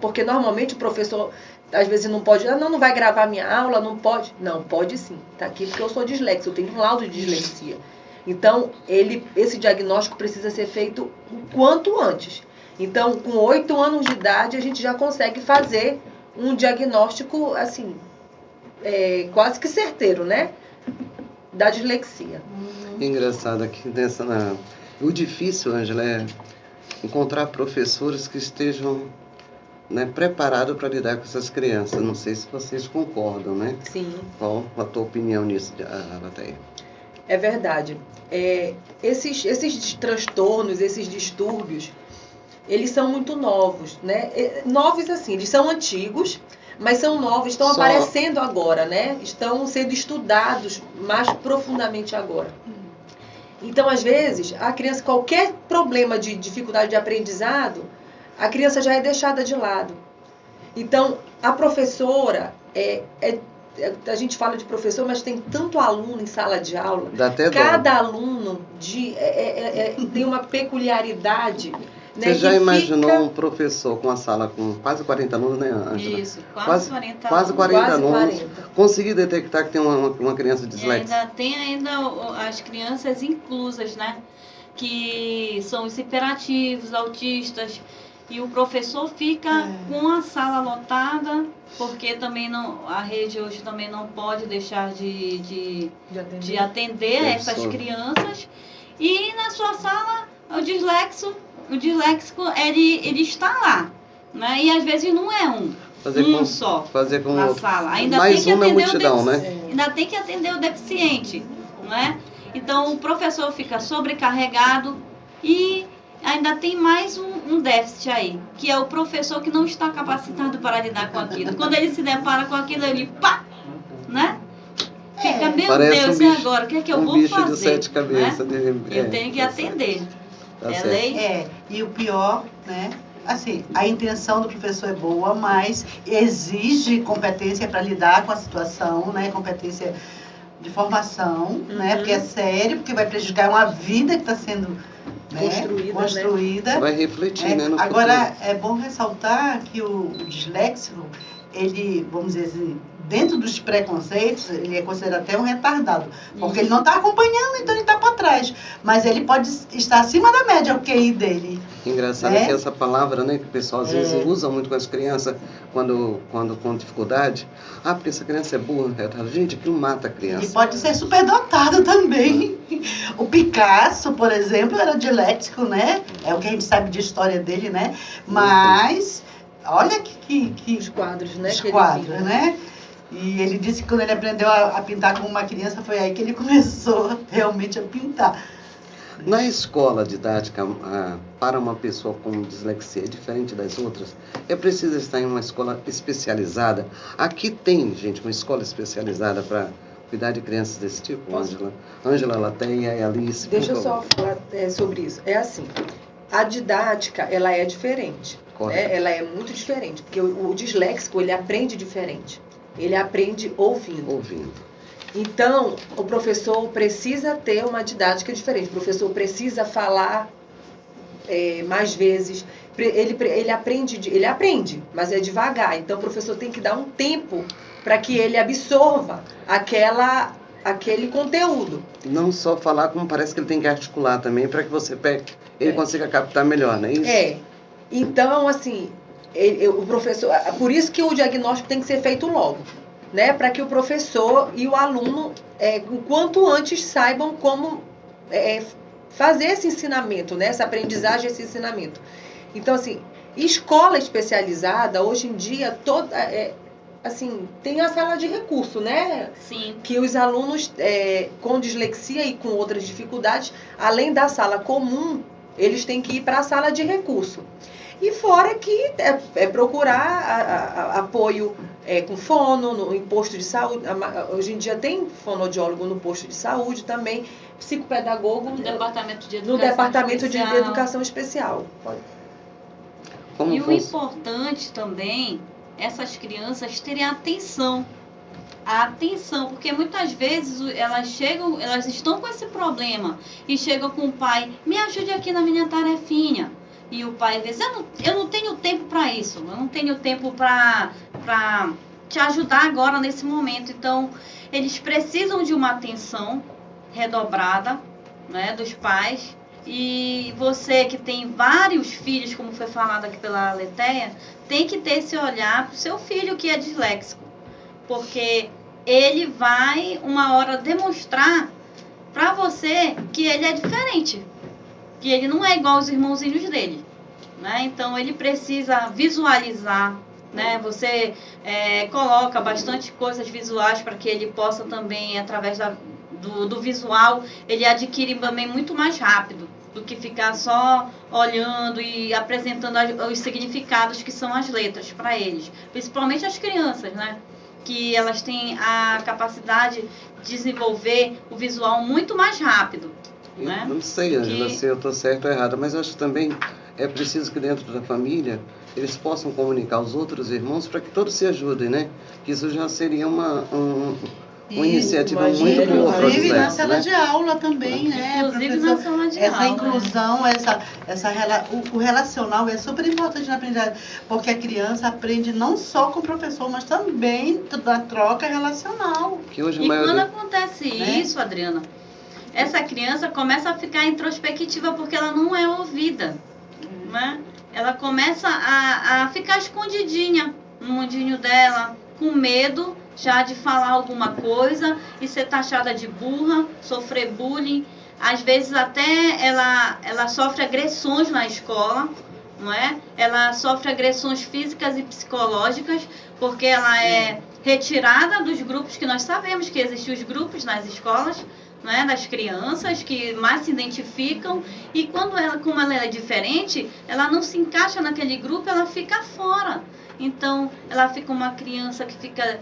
porque normalmente o professor, às vezes não pode, não vai gravar minha aula, não pode. Não, pode sim. Está aqui porque eu sou disléxico, eu tenho um laudo de dislexia. Então, esse diagnóstico precisa ser feito o quanto antes. Então, com 8 anos de idade, a gente já consegue fazer um diagnóstico, assim, quase que certeiro, né? Da dislexia. Engraçado aqui o difícil, Ângela, é encontrar professores que estejam preparados para lidar com essas crianças. Não sei se vocês concordam, né? Sim. Qual a tua opinião nisso, Alateia? É verdade. Esses transtornos, esses distúrbios, eles são muito novos, né? Novos assim, eles são antigos, mas são novos, estão aparecendo agora, né? Estão sendo estudados mais profundamente agora. Então, às vezes, a criança, qualquer problema de dificuldade de aprendizado, a criança já é deixada de lado. Então, a professora, a gente fala de professor, mas tem tanto aluno em sala de aula. Dá até dó. Cada aluno tem uma peculiaridade. Você já imaginou um professor com uma sala com quase 40 alunos, né, Ângela? Isso, quase 40 alunos. Quase 40 Quase alunos. 40. Conseguir detectar que tem uma criança E disléxica. tem ainda as crianças inclusas, né? Que são os hiperativos, autistas. E o professor fica com a sala lotada, porque também a rede hoje também não pode deixar de atender essas crianças. E na sua sala, o disléxico ele está lá, né? E às vezes não é só na sala. Ainda mais tem que atender multidão, né? Ainda tem que atender o deficiente, não é? Então o professor fica sobrecarregado e ainda tem mais um déficit aí, que é o professor que não está capacitado para lidar com aquilo. Quando ele se depara com aquilo, ele pá, né? Fica, meu Parece Deus, bicho, e agora? O que é que eu vou bicho fazer? de 7 cabeças. Né? Eu tenho que atender. Tá É certo. lei. E o pior, né? Assim, a intenção do professor é boa, mas exige competência para lidar com a situação, né? Competência de formação, né? Porque é sério, porque vai prejudicar uma vida que está sendo construída. Né? Vai refletir, né? No Agora, futuro. é bom ressaltar que o disléxico, ele, vamos dizer assim, dentro dos preconceitos, ele é considerado até um retardado. Porque ele não está acompanhando, então ele está para trás. Mas ele pode estar acima da média, o QI dele. Engraçado é que essa palavra, né, que o pessoal às vezes usa muito com as crianças quando com dificuldade. Ah, porque essa criança é burra, gente, aquilo mata a criança. Ele pode ser superdotado também. O Picasso, por exemplo, era disléxico, né? É o que a gente sabe de história dele, né? Mas, olha que os quadros, né? Os quadros, né? E ele disse que quando ele aprendeu a pintar como uma criança, foi aí que ele começou realmente a pintar. Na escola didática, para uma pessoa com dislexia, é diferente das outras? É preciso estar em uma escola especializada? Aqui tem, gente, uma escola especializada para cuidar de crianças desse tipo, Ângela? Ângela, Lateia e Alice, Deixa eu só falar sobre isso. É assim, a didática, ela é diferente. Né? Ela é muito diferente, porque o disléxico, ele aprende diferente. Ele aprende ouvindo. Então, o professor precisa ter uma didática diferente. O professor precisa falar mais vezes. Ele aprende, mas é devagar. Então, o professor tem que dar um tempo para que ele absorva aquele conteúdo. Não só falar, como parece que ele tem que articular também, para que ele consiga captar melhor, não é isso? Então, assim, o professor... Por isso que o diagnóstico tem que ser feito logo. Né, para que o professor e o aluno, o quanto antes, saibam como fazer esse ensinamento, né, essa aprendizagem, esse ensinamento. Então, assim, escola especializada, hoje em dia, assim, tem a sala de recurso, né? Sim. Que os alunos com dislexia e com outras dificuldades, além da sala comum, eles têm que ir para a sala de recurso. E fora que procurar apoio com fono, no posto de saúde. Hoje em dia tem fonoaudiólogo no posto de saúde também, psicopedagogo no departamento de educação especial. E o importante também, essas crianças terem atenção. A atenção, porque muitas vezes elas estão com esse problema e chegam com o pai, me ajude aqui na minha tarefinha. E o pai diz, eu não tenho tempo para isso, eu não tenho tempo para te ajudar agora nesse momento. Então, eles precisam de uma atenção redobrada, né, dos pais. E você que tem vários filhos, como foi falado aqui pela Letéia, tem que ter esse olhar para o seu filho que é disléxico. Porque ele vai, uma hora, demonstrar para você que ele é diferente. Que ele não é igual aos irmãozinhos dele, né? Então ele precisa visualizar, né? Você coloca bastante coisas visuais para que ele possa também, através do visual, ele adquire também muito mais rápido do que ficar só olhando e apresentando os significados que são as letras para eles, principalmente as crianças, né? Que elas têm a capacidade de desenvolver o visual muito mais rápido. Né? Não sei, Ângela, se eu estou certa ou errada, mas eu acho que também é preciso que dentro da família eles possam comunicar aos outros irmãos para que todos se ajudem, né? Que isso já seria uma iniciativa muito boa para os inclusive na netos, sala né? de aula também, né? Inclusive professor? na sala de essa aula. inclusão, o relacional é super importante na aprendizagem, porque a criança aprende não só com o professor, mas também da troca relacional. Que hoje a E maioria... quando acontece Né? isso, Adriana, essa criança começa a ficar introspectiva porque ela não é ouvida, né? Ela começa a ficar escondidinha no mundinho dela, com medo já de falar alguma coisa e ser taxada de burra, sofrer bullying. Às vezes até ela sofre agressões na escola, não é? Ela sofre agressões físicas e psicológicas porque ela é retirada dos grupos, que nós sabemos que existem os grupos nas escolas, não é? Das crianças que mais se identificam, e como ela é diferente, ela não se encaixa naquele grupo, ela fica fora. Então, ela fica uma criança que fica,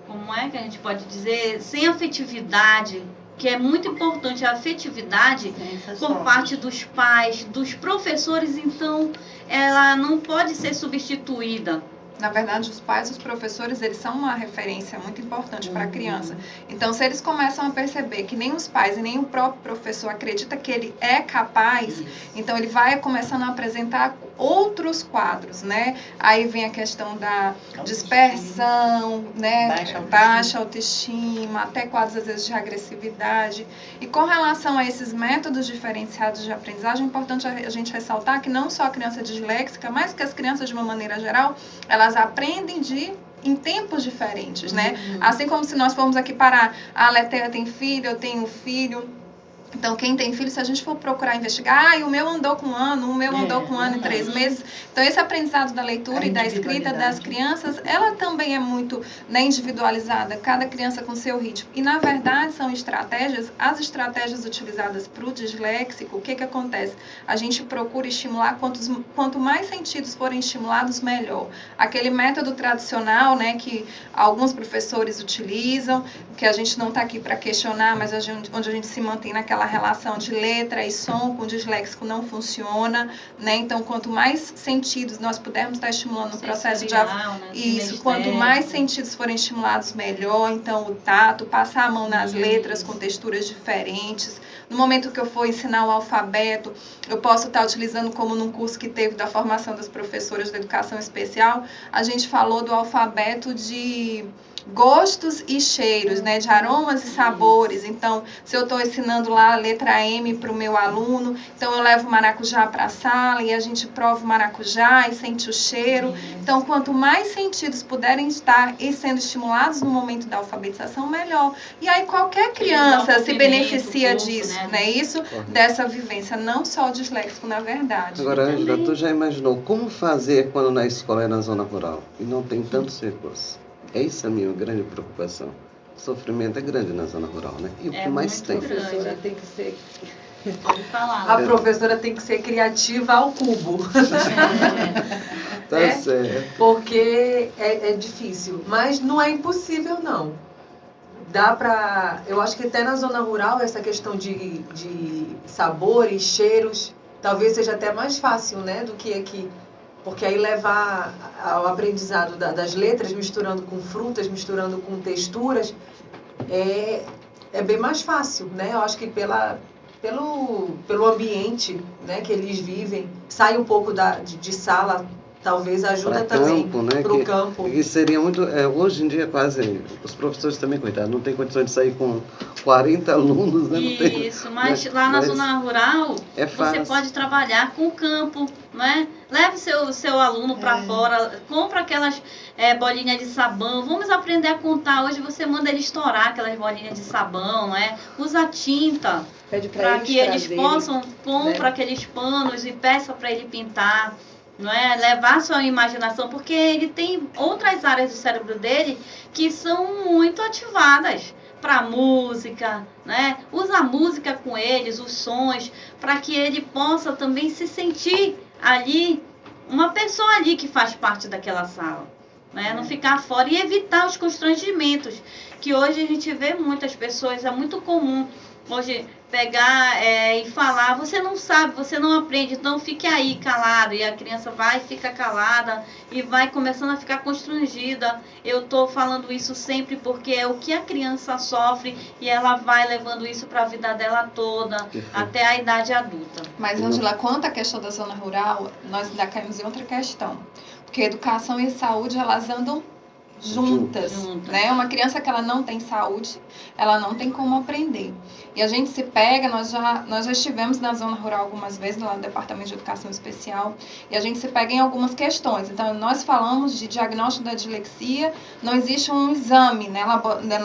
como é que a gente pode dizer, sem afetividade, que é muito importante a afetividade por parte dos pais, dos professores. Então, ela não pode ser substituída. Na verdade, os pais e os professores, eles são uma referência muito importante para a criança. Então, se eles começam a perceber que nem os pais e nem o próprio professor acredita que ele é capaz, então ele vai começando a apresentar outros quadros, né? Aí vem a questão da dispersão, né? Baixa autoestima, até quadros, às vezes, de agressividade. E com relação a esses métodos diferenciados de aprendizagem, é importante a gente ressaltar que não só a criança disléxica, mas que as crianças, de uma maneira geral, elas aprendem em tempos diferentes, né? Assim como se nós formos aqui parar, a Letéia tem filho, eu tenho filho. Então, quem tem filho, se a gente for procurar investigar, o meu andou com um ano, o meu andou com um ano e 3 meses. Então, esse aprendizado da leitura e da escrita das crianças, ela também é muito, né, individualizada, cada criança com seu ritmo. E, na verdade, são estratégias, as estratégias utilizadas para o disléxico, o que acontece? A gente procura estimular, quanto mais sentidos forem estimulados, melhor. Aquele método tradicional, né, que alguns professores utilizam, que a gente não está aqui para questionar, mas onde a gente se mantém naquela relação de letra e som com o disléxico não funciona, né? Então, quanto mais sentidos nós pudermos estar estimulando o processo de isso, quanto mais sentidos forem estimulados, melhor. Então, o tato, passar a mão nas letras com texturas diferentes. No momento que eu for ensinar o alfabeto, eu posso estar utilizando, como num curso que teve da formação das professoras da educação especial, a gente falou do alfabeto de gostos e cheiros, né, de aromas e sabores. Então, se eu estou ensinando lá a letra M para o meu aluno, então eu levo o maracujá para a sala e a gente prova o maracujá e sente o cheiro. Então, quanto mais sentidos puderem estar e sendo estimulados no momento da alfabetização, melhor. E aí qualquer criança se beneficia disso, né? Isso, dessa vivência, não só o disléxico, na verdade. Agora, Ângela, tu já imaginou como fazer quando na escola é na zona rural e não tem tantos recursos? É isso a minha grande preocupação. O sofrimento é grande na zona rural, né? E o que mais tem? A professora tem que ser... Pode falar. A professora tem que ser criativa ao cubo. Tá certo. Porque é difícil, mas não é impossível, não. Dá pra... Eu acho que até na zona rural, essa questão de sabores, cheiros, talvez seja até mais fácil, né, do que aqui. Porque aí levar ao aprendizado das letras, misturando com frutas, misturando com texturas, é bem mais fácil, né? Eu acho que pelo ambiente, né, que eles vivem, sai um pouco de sala, talvez ajuda pra também campo, né? para o campo. Que seria muito... hoje em dia quase... Os professores também, coitados, não tem condições de sair com 40 alunos, né? Isso, mas lá na zona rural, você pode trabalhar com o campo, né? Leve seu aluno para fora, compra aquelas bolinhas de sabão, vamos aprender a contar. Hoje você manda ele estourar aquelas bolinhas de sabão, né? Usa tinta para que eles possam, compra aqueles panos e peça para ele pintar. Não é? Levar sua imaginação, porque ele tem outras áreas do cérebro dele que são muito ativadas para música, né? Usa a música com eles, os sons, para que ele possa também se sentir ali, uma pessoa ali que faz parte daquela sala, né? Não ficar fora e evitar os constrangimentos, que hoje a gente vê muitas pessoas, é muito comum hoje pegar e falar, você não sabe, você não aprende, então fique aí calado, e a criança vai, fica calada e vai começando a ficar constrangida. Eu estou falando isso sempre porque é o que a criança sofre e ela vai levando isso para a vida dela toda, até a idade adulta. Mas, Ângela, quanto à questão da zona rural, nós ainda caímos em outra questão, porque educação e saúde, elas andam juntas, né? Uma criança que ela não tem saúde, ela não tem como aprender. E a gente se pega, nós já estivemos na zona rural algumas vezes, lá no Departamento de Educação Especial, e a gente se pega em algumas questões. Então, nós falamos de diagnóstico da dislexia, não existe um exame, né,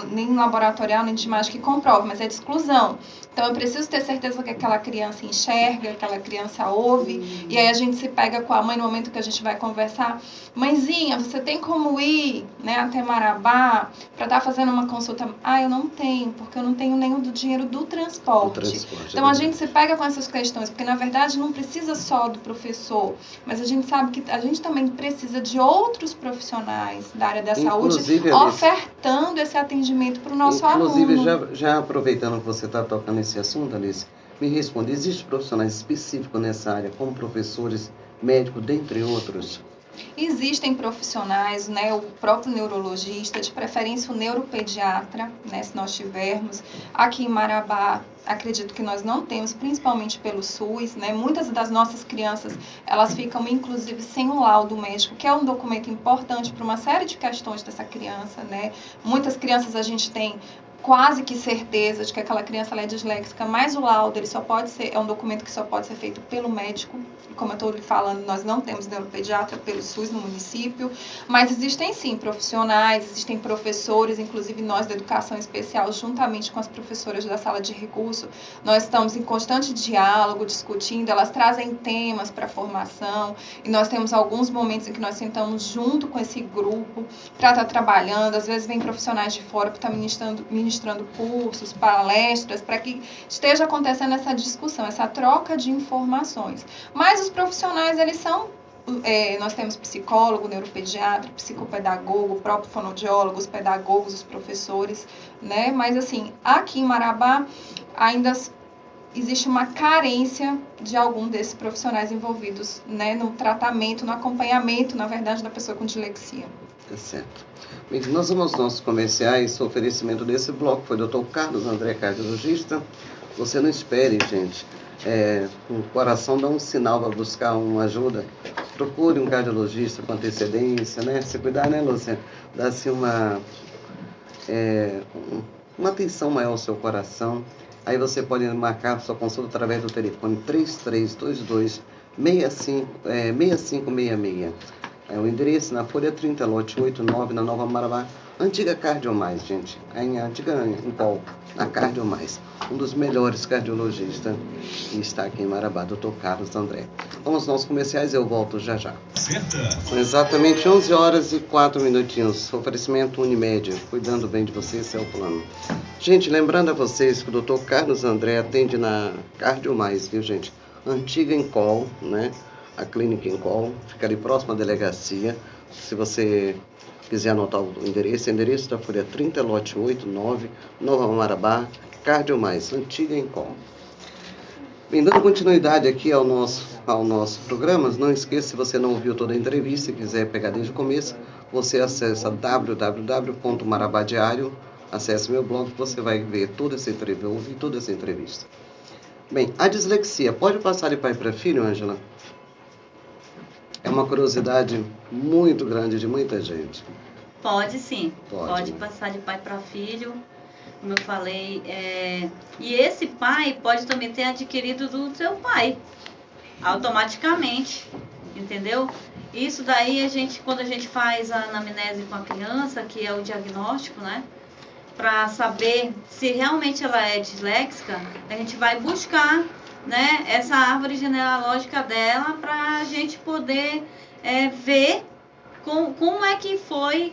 nem laboratorial, nem de imagem que comprove, mas é de exclusão. Então, eu preciso ter certeza que aquela criança enxerga, que aquela criança ouve, e aí a gente se pega com a mãe no momento que a gente vai conversar. Mãezinha, você tem como ir, né, até Marabá para estar fazendo uma consulta? Eu não tenho, porque eu não tenho nenhum do dinheiro do transporte. Então, a gente se pega com essas questões, porque, na verdade, não precisa só do professor, mas a gente sabe que a gente também precisa de outros profissionais da área da saúde ofertando esse atendimento para o nosso aluno. Inclusive, já aproveitando que você está tocando esse assunto, Alice, me responde, existem profissionais específicos nessa área, como professores, médicos, dentre outros? Existem profissionais, né, o próprio neurologista, de preferência o neuropediatra, né, se nós tivermos. Aqui em Marabá, acredito que nós não temos, principalmente pelo SUS, né, muitas das nossas crianças, elas ficam inclusive sem o laudo médico, que é um documento importante para uma série de questões dessa criança, né. Muitas crianças a gente tem quase que certeza de que aquela criança ela é disléxica, mas o laudo ele só pode ser, é um documento que só pode ser feito pelo médico. E como eu estou lhe falando, nós não temos neuropediatra pelo SUS no município, mas existem sim profissionais, existem professores, inclusive nós da educação especial, juntamente com as professoras da sala de recurso, nós estamos em constante diálogo, discutindo, elas trazem temas para a formação, e nós temos alguns momentos em que nós sentamos junto com esse grupo para estar trabalhando. Às vezes vem profissionais de fora que estão ministrando cursos, palestras, para que esteja acontecendo essa discussão, essa troca de informações. Mas os profissionais, eles são, nós temos psicólogo, neuropediatra, psicopedagogo, próprio fonoaudiólogo, os pedagogos, os professores, né? Mas assim, aqui em Marabá ainda existe uma carência de algum desses profissionais envolvidos, né, no tratamento, no acompanhamento, na verdade, da pessoa com dislexia. Tá certo. Bem, nós vamos aos nossos comerciais. O oferecimento desse bloco foi o Dr. Carlos André, cardiologista. Você não espere, gente. O coração dá um sinal para buscar uma ajuda. Procure um cardiologista com antecedência, né? Se cuidar, né, Lúcia? Dá-se uma atenção maior ao seu coração. Aí você pode marcar sua consulta através do telefone 3322-6566. O endereço na Folha 30, lote 89, na Nova Marabá. Antiga Cardiomais, gente. Antiga Impol, na Cardiomais. Um dos melhores cardiologistas que está aqui em Marabá, Dr. Carlos André. Vamos aos nossos comerciais, eu volto já já. São exatamente 11 horas e 4 minutinhos. Oferecimento Unimed, cuidando bem de você, esse é o plano. Gente, lembrando a vocês que o Dr. Carlos André atende na Cardiomais, viu, gente? Antiga Incol, né? A clínica Incol, fica ali próximo à delegacia. Se você quiser anotar o endereço da Folha 30, lote 89, Nova Marabá, Cardiomais, Antiga Incol. Bem, dando continuidade aqui ao nosso programa, não esqueça, se você não ouviu toda a entrevista e quiser pegar desde o começo, você acessa www.marabadiario, acesse meu blog, você vai ver toda essa entrevista, ouvir toda essa entrevista. Bem, a dislexia pode passar de pai para filho, Ângela? É uma curiosidade muito grande de muita gente. Pode sim, pode passar de pai para filho, como eu falei. E esse pai pode também ter adquirido do seu pai, automaticamente, entendeu? Isso daí, quando a gente faz a anamnese com a criança, que é o diagnóstico, né? Para saber se realmente ela é disléxica, a gente vai buscar, né, essa árvore genealógica dela para a gente poder ver como é que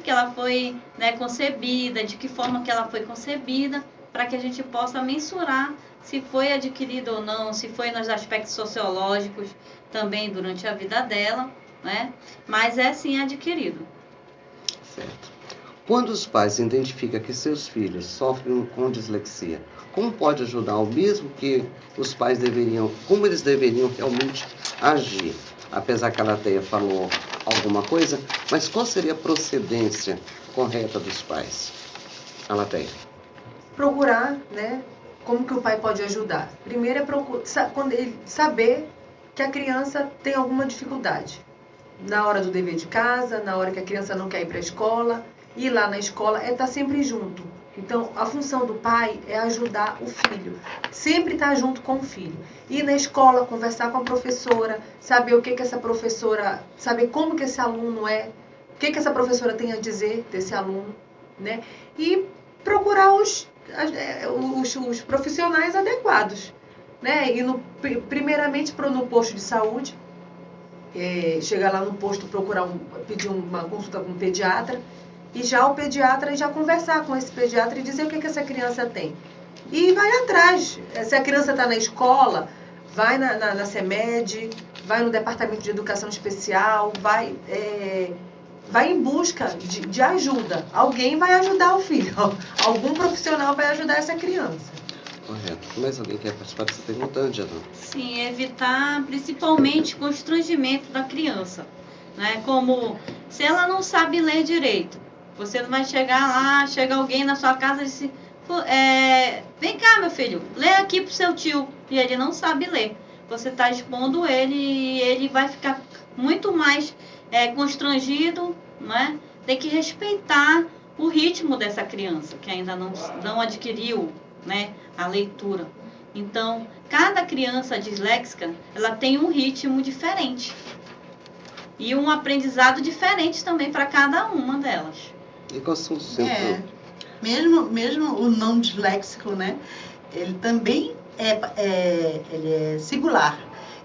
ela foi, né, concebida, de que forma que ela foi concebida, para que a gente possa mensurar se foi adquirido ou não, se foi nos aspectos sociológicos também durante a vida dela, né? Mas é sim adquirido. Certo. Quando os pais identificam que seus filhos sofrem com dislexia, como pode ajudar, o mesmo que os pais deveriam, como eles deveriam realmente agir? Apesar que a Lateia falou alguma coisa, mas qual seria a procedência correta dos pais? A Lateia. Procurar, né? Como que o pai pode ajudar? Primeiro é quando ele saber que a criança tem alguma dificuldade. Na hora do dever de casa, na hora que a criança não quer ir para a escola, ir lá na escola é estar sempre junto. Então, a função do pai é ajudar o filho. Sempre estar junto com o filho. Ir na escola, conversar com a professora, saber o que essa professora, saber como que esse aluno é, o que essa professora tem a dizer desse aluno, né? E procurar os profissionais adequados, né? E primeiramente no posto de saúde, chegar lá no posto, pedir uma consulta com um pediatra, e já o pediatra já conversar com esse pediatra e dizer o que essa criança tem. E vai atrás. Se a criança está na escola, vai na CEMED, vai no Departamento de Educação Especial, vai em busca de ajuda. Alguém vai ajudar o filho. Algum profissional vai ajudar essa criança. Correto. Mais alguém quer participar dessa pergunta, Angela? Sim, evitar principalmente constrangimento da criança, né? Como se ela não sabe ler direito, você não vai chegar lá, chega alguém na sua casa e diz, vem cá, meu filho, lê aqui pro seu tio, e ele não sabe ler. Você está expondo ele e ele vai ficar muito mais constrangido, né? Tem que respeitar o ritmo dessa criança, que ainda não adquiriu, né, a leitura. Então, cada criança disléxica, ela tem um ritmo diferente. E um aprendizado diferente também para cada uma delas. E qual são os centros? Mesmo o não disléxico, né? Ele também ele é singular.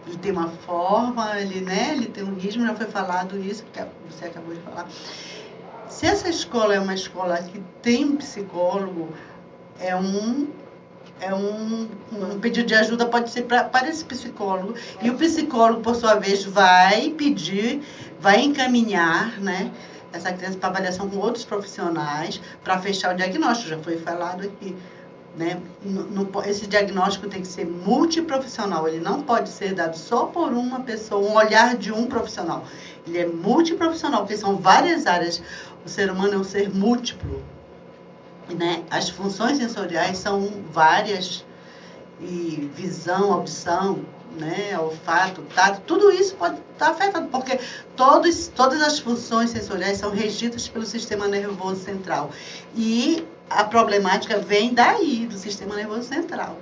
Ele tem uma forma, ele tem um ritmo, já foi falado isso, que você acabou de falar. Se essa escola é uma escola que tem um psicólogo, um pedido de ajuda pode ser para esse psicólogo, e o psicólogo, por sua vez, vai encaminhar, né, essa criança para avaliação com outros profissionais para fechar o diagnóstico. Já foi falado aqui, né? Esse diagnóstico tem que ser multiprofissional, ele não pode ser dado só por uma pessoa, um olhar de um profissional. Ele é multiprofissional, porque são várias áreas. O ser humano é um ser múltiplo, né? As funções sensoriais são várias, e visão, audição, né? Olfato, tato, tudo isso pode estar afetado, porque todas as funções sensoriais são regidas pelo sistema nervoso central. E a problemática vem daí, do sistema nervoso central.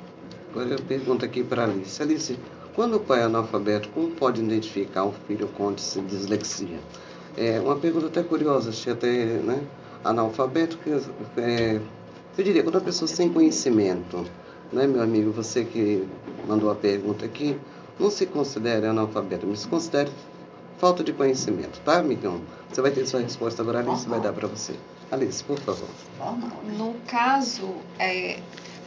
Agora eu pergunto aqui para a Alice. Alice, quando o pai é analfabeto, como pode identificar um filho com dislexia? É uma pergunta até curiosa, achei até, né? Analfabeto, eu diria, quando a pessoa sem conhecimento, né, meu amigo, você que mandou a pergunta aqui, não se considere analfabeto, mas se considere falta de conhecimento, tá, amigão? Você vai ter sua resposta agora, a Alice vai dar para você. Alice, por favor. No caso,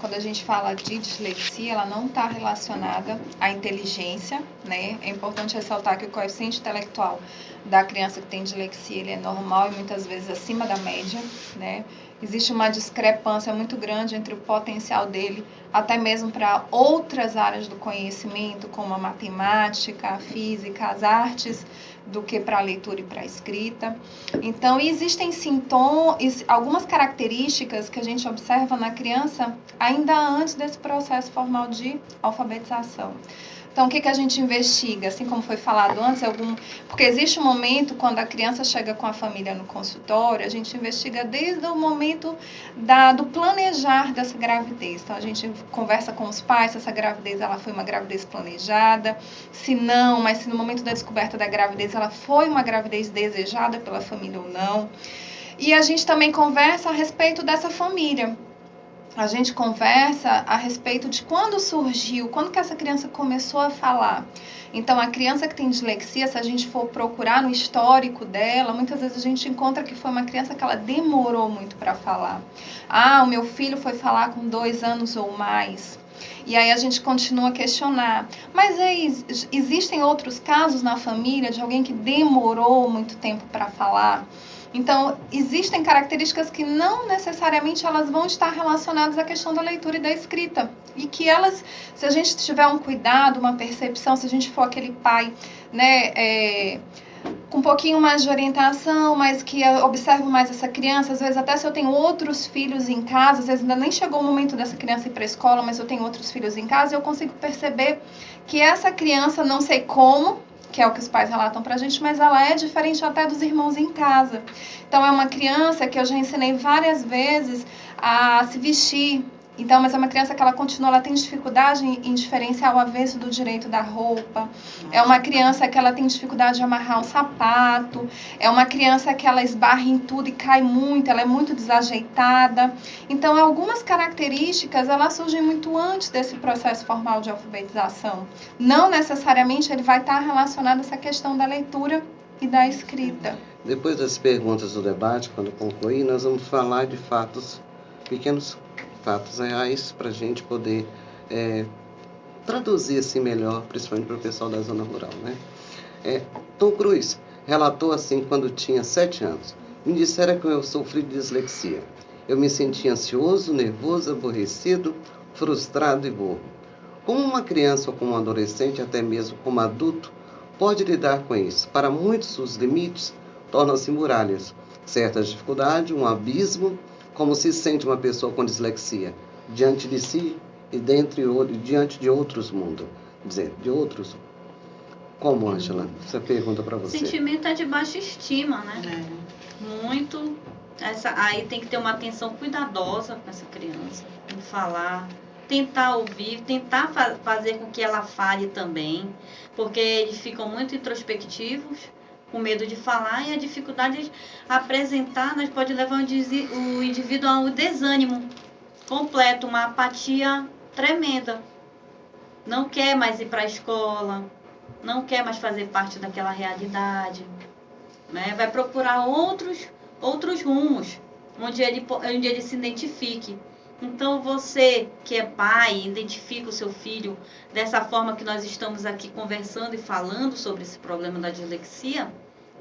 quando a gente fala de dislexia, ela não está relacionada à inteligência, né? É importante ressaltar que o coeficiente intelectual da criança que tem dislexia, ele é normal e muitas vezes acima da média, né? Existe uma discrepância muito grande entre o potencial dele, até mesmo para outras áreas do conhecimento, como a matemática, a física, as artes, do que para a leitura e para a escrita. Então, existem sintomas, algumas características que a gente observa na criança ainda antes desse processo formal de alfabetização. Então, o que a gente investiga? Assim como foi falado antes, porque existe um momento quando a criança chega com a família no consultório, a gente investiga desde o momento do planejar dessa gravidez. Então, a gente conversa com os pais se essa gravidez ela foi uma gravidez planejada, se não, mas se no momento da descoberta da gravidez ela foi uma gravidez desejada pela família ou não. E a gente também conversa a respeito dessa família. A gente conversa a respeito de quando surgiu, quando que essa criança começou a falar. Então, a criança que tem dislexia, se a gente for procurar no histórico dela, muitas vezes a gente encontra que foi uma criança que ela demorou muito para falar. O meu filho foi falar com 2 anos ou mais. E aí a gente continua a questionar. Mas existem outros casos na família de alguém que demorou muito tempo para falar? Então, existem características que não necessariamente elas vão estar relacionadas à questão da leitura e da escrita. E que elas, se a gente tiver um cuidado, uma percepção, se a gente for aquele pai, né, com um pouquinho mais de orientação, mas que observe mais essa criança, às vezes até se eu tenho outros filhos em casa, às vezes ainda nem chegou o momento dessa criança ir para a escola, mas eu tenho outros filhos em casa, eu consigo perceber que essa criança, não sei como, que é o que os pais relatam pra gente, mas ela é diferente até dos irmãos em casa. Então, é uma criança que eu já ensinei várias vezes a se vestir. Então, mas é uma criança que ela continua, ela tem dificuldade em diferenciar o avesso do direito da roupa. É uma criança que ela tem dificuldade de amarrar um sapato. É uma criança que ela esbarra em tudo e cai muito, ela é muito desajeitada. Então, algumas características, elas surgem muito antes desse processo formal de alfabetização. Não necessariamente ele vai estar relacionado a essa questão da leitura e da escrita. Depois das perguntas do debate, quando concluir, nós vamos falar de fatos, pequenos fatos reais, para a gente poder traduzir assim melhor, principalmente para o pessoal da zona rural, né? Tom Cruise relatou assim quando tinha 7 anos. Me disseram que eu sofri de dislexia. Eu me sentia ansioso, nervoso, aborrecido, frustrado e burro. Como uma criança ou como um adolescente, até mesmo como adulto, pode lidar com isso? Para muitos, os limites tornam-se muralhas. Certas dificuldades, um abismo. Como se sente uma pessoa com dislexia diante de si e diante de outros mundos? De outros. Como, Ângela? Essa pergunta para você. O sentimento é de baixa estima, né? Muito. Aí tem que ter uma atenção cuidadosa com essa criança. Em falar, tentar ouvir, tentar fazer com que ela fale também. Porque eles ficam muito introspectivos, com medo de falar, e a dificuldade de apresentar, nós pode levar o indivíduo a um desânimo completo, uma apatia tremenda. Não quer mais ir para a escola, não quer mais fazer parte daquela realidade, né? Vai procurar outros rumos, onde ele se identifique. Então, você que é pai, identifica o seu filho dessa forma que nós estamos aqui conversando e falando sobre esse problema da dislexia,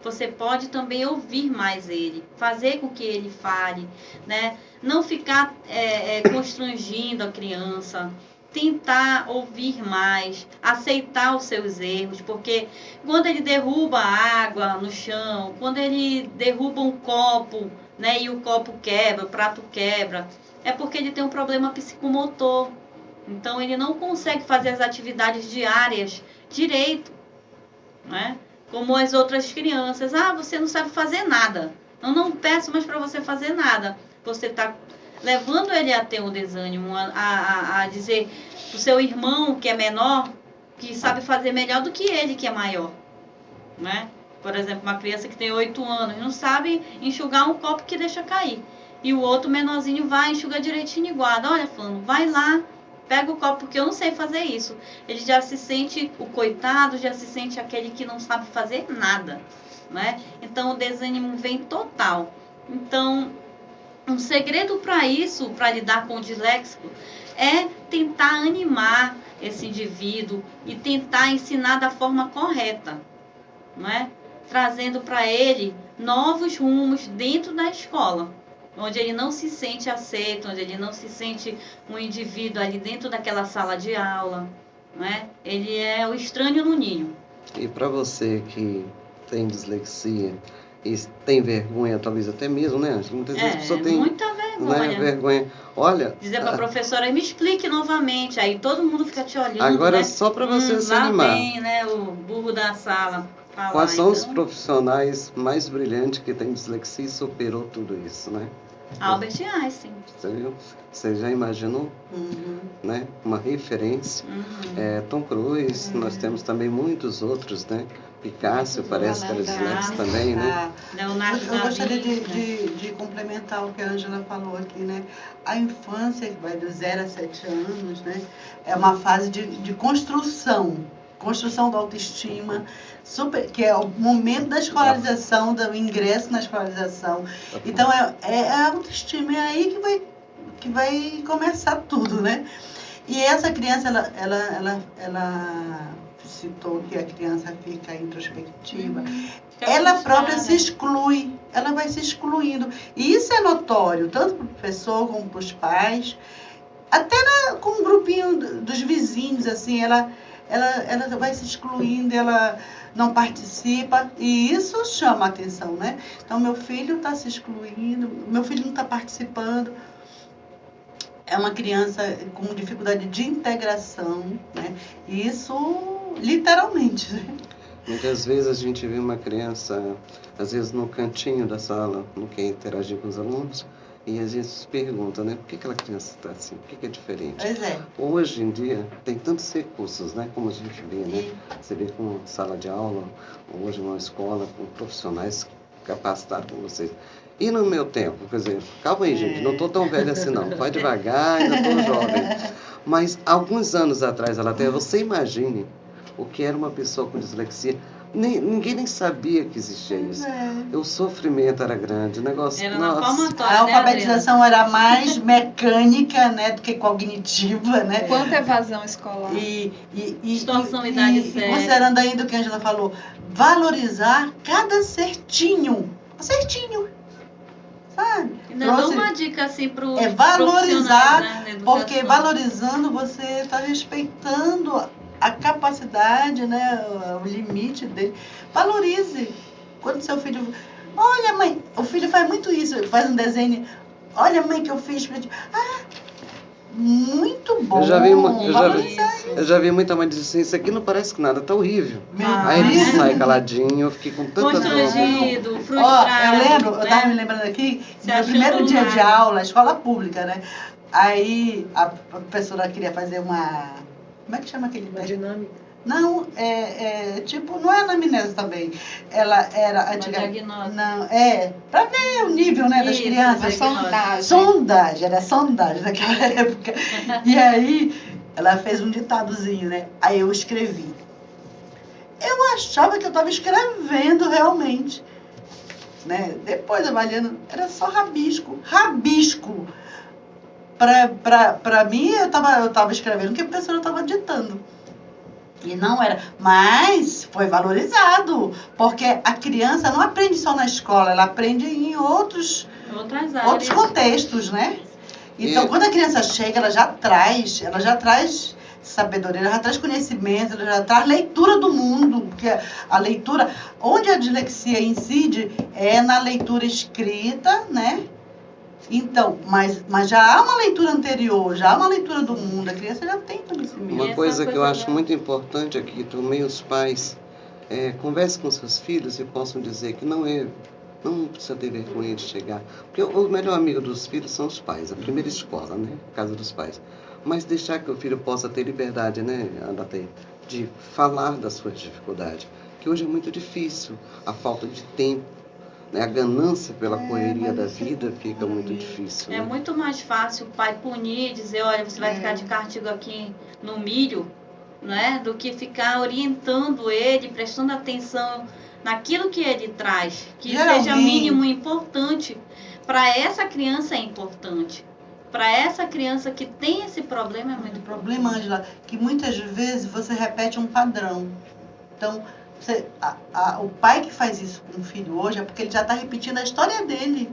você pode também ouvir mais ele, fazer com que ele fale, né? Não ficar constrangindo a criança, tentar ouvir mais, aceitar os seus erros, porque quando ele derruba água no chão, quando ele derruba um copo, né, e o copo quebra, o prato quebra, é porque ele tem um problema psicomotor. Então, ele não consegue fazer as atividades diárias direito, né? Como as outras crianças. Você não sabe fazer nada. Eu não peço mais para você fazer nada. Você está levando ele a ter um desânimo, a dizer o seu irmão, que é menor, que sabe fazer melhor do que ele, que é maior, né? Por exemplo, uma criança que tem 8 anos não sabe enxugar um copo que deixa cair. E o outro menorzinho vai, enxuga direitinho e guarda. Olha, fulano, vai lá, pega o copo, porque eu não sei fazer isso. Ele já se sente, o coitado, já se sente aquele que não sabe fazer nada, né? Então, o desânimo vem total. Então, um segredo para isso, para lidar com o disléxico, é tentar animar esse indivíduo e tentar ensinar da forma correta, não é? Trazendo para ele novos rumos dentro da escola, onde ele não se sente aceito, onde ele não se sente um indivíduo ali dentro daquela sala de aula, né? Ele é o estranho no ninho. E para você que tem dislexia e tem vergonha, talvez até mesmo, né? Muitas vezes a pessoa tem muita vergonha. Né, vergonha. Olha, dizer para a professora, me explique novamente, aí todo mundo fica te olhando. Agora, né? Só para você se lá animar. Vem, né, o burro da sala. Falar, Quais são os profissionais mais brilhantes que têm dislexia e superou tudo isso, né? Albert Einstein. Você viu? Você já imaginou? Né? Uma referência. Tom Cruise, nós temos também muitos outros, né? Picasso, parece que era dislexo também, né? Leonardo Eu gostaria de complementar o que a Ângela falou aqui, né? A infância, que vai do 0 a 7 anos, né? É uma fase de construção da autoestima, que é o momento da escolarização, do ingresso na escolarização. Então, é a autoestima, é aí que vai começar tudo, né? E essa criança, ela citou que a criança fica introspectiva, Fica ela própria frustrada. se exclui, ela vai se excluindo. E isso é notório, tanto para o professor como para os pais, até com um grupinho dos vizinhos, assim, ela vai se excluindo, ela não participa, e isso chama a atenção, né? Então, meu filho está se excluindo, meu filho não está participando. É uma criança com dificuldade de integração, né? E isso, literalmente, né? Muitas vezes a gente vê uma criança, às vezes no cantinho da sala, não quer interagir com os alunos, e às vezes se pergunta, né? Por que aquela criança está assim? Por que é diferente? Pois é. Hoje em dia tem tantos recursos, né? Como a gente vê, né? E- Você vê com sala de aula, hoje uma escola com profissionais capacitados como vocês. E no meu tempo, quer dizer, calma aí, gente, não estou tão velha assim não, vai devagar, ainda estou jovem. Mas alguns anos atrás, até você imagine o que era uma pessoa com dislexia. Ninguém nem sabia que existia isso. O sofrimento era grande, o negócio... Era na nossa. palmatória, A né, alfabetização era mais mecânica, né, do que cognitiva, né? Quanta evasão escolar. Distorção idade séria. Considerando ainda o que a Angela falou, valorizar cada certinho, sabe? Ainda dou Trouxe- uma dica assim para os É valorizar, né, na educação. porque valorizando você está respeitando a capacidade, né, o limite dele. Valorize. Quando seu filho... Olha, mãe, o filho faz muito isso, faz um desenho. Olha, mãe, que eu fiz pra ti. Ah, muito bom. Eu já vi Valorizar. eu já vi muita mãe dizer assim, isso aqui não parece que nada, tá horrível. Meu Aí ele Deus. sai caladinho, eu fiquei com tanta dor. Constrangido, Ó, frustrado. eu lembro, eu né? tava me lembrando aqui, Se no achando primeiro dia de nada. aula, escola pública, né? Aí a professora queria fazer uma... Como é que chama aquele Uma teste? dinâmica. Não, tipo, não é anamnese também. Ela era antiga. diagnóstico. Não, para ver o nível, né, das Isso, crianças. Uma sondagem. Sondagem, era sondagem naquela época. E aí, ela fez um ditadozinho, né? Aí eu escrevi. Eu achava que eu estava escrevendo realmente. Né? Depois, avaliando, era só rabisco. Rabisco. Para mim, eu tava escrevendo o que a professora estava ditando. E não era. Mas foi valorizado. Porque a criança não aprende só na escola, ela aprende em outros Outras áreas. contextos, né? Então, E- quando a criança chega, ela já traz sabedoria, ela já traz conhecimento, ela já traz leitura do mundo. Porque a leitura, onde a dislexia incide, é na leitura escrita, né? Então, mas já há uma leitura anterior, já há uma leitura do mundo, a criança já tem conhecimento. Uma Essa coisa que eu coisa acho da- muito importante aqui também os pais conversem com seus filhos e possam dizer que não precisa ter vergonha de chegar. Porque o melhor amigo dos filhos são os pais, a primeira escola, né? Casa dos pais. Mas deixar que o filho possa ter liberdade, né, Adate, de falar das suas dificuldades. Que hoje é muito difícil, a falta de tempo, né? A ganância pela correria da vida fica muito difícil. É né? muito mais fácil o pai punir e dizer, olha, você vai ficar de castigo aqui no milho, né? Do que ficar orientando ele, prestando atenção naquilo que ele traz, que seja Geralmente- mínimo importante. Para essa criança é importante. Para essa criança que tem esse problema é muito O problema, Angela, que muitas vezes você repete um padrão. Então, o pai que faz isso com o filho hoje é porque ele já está repetindo a história dele.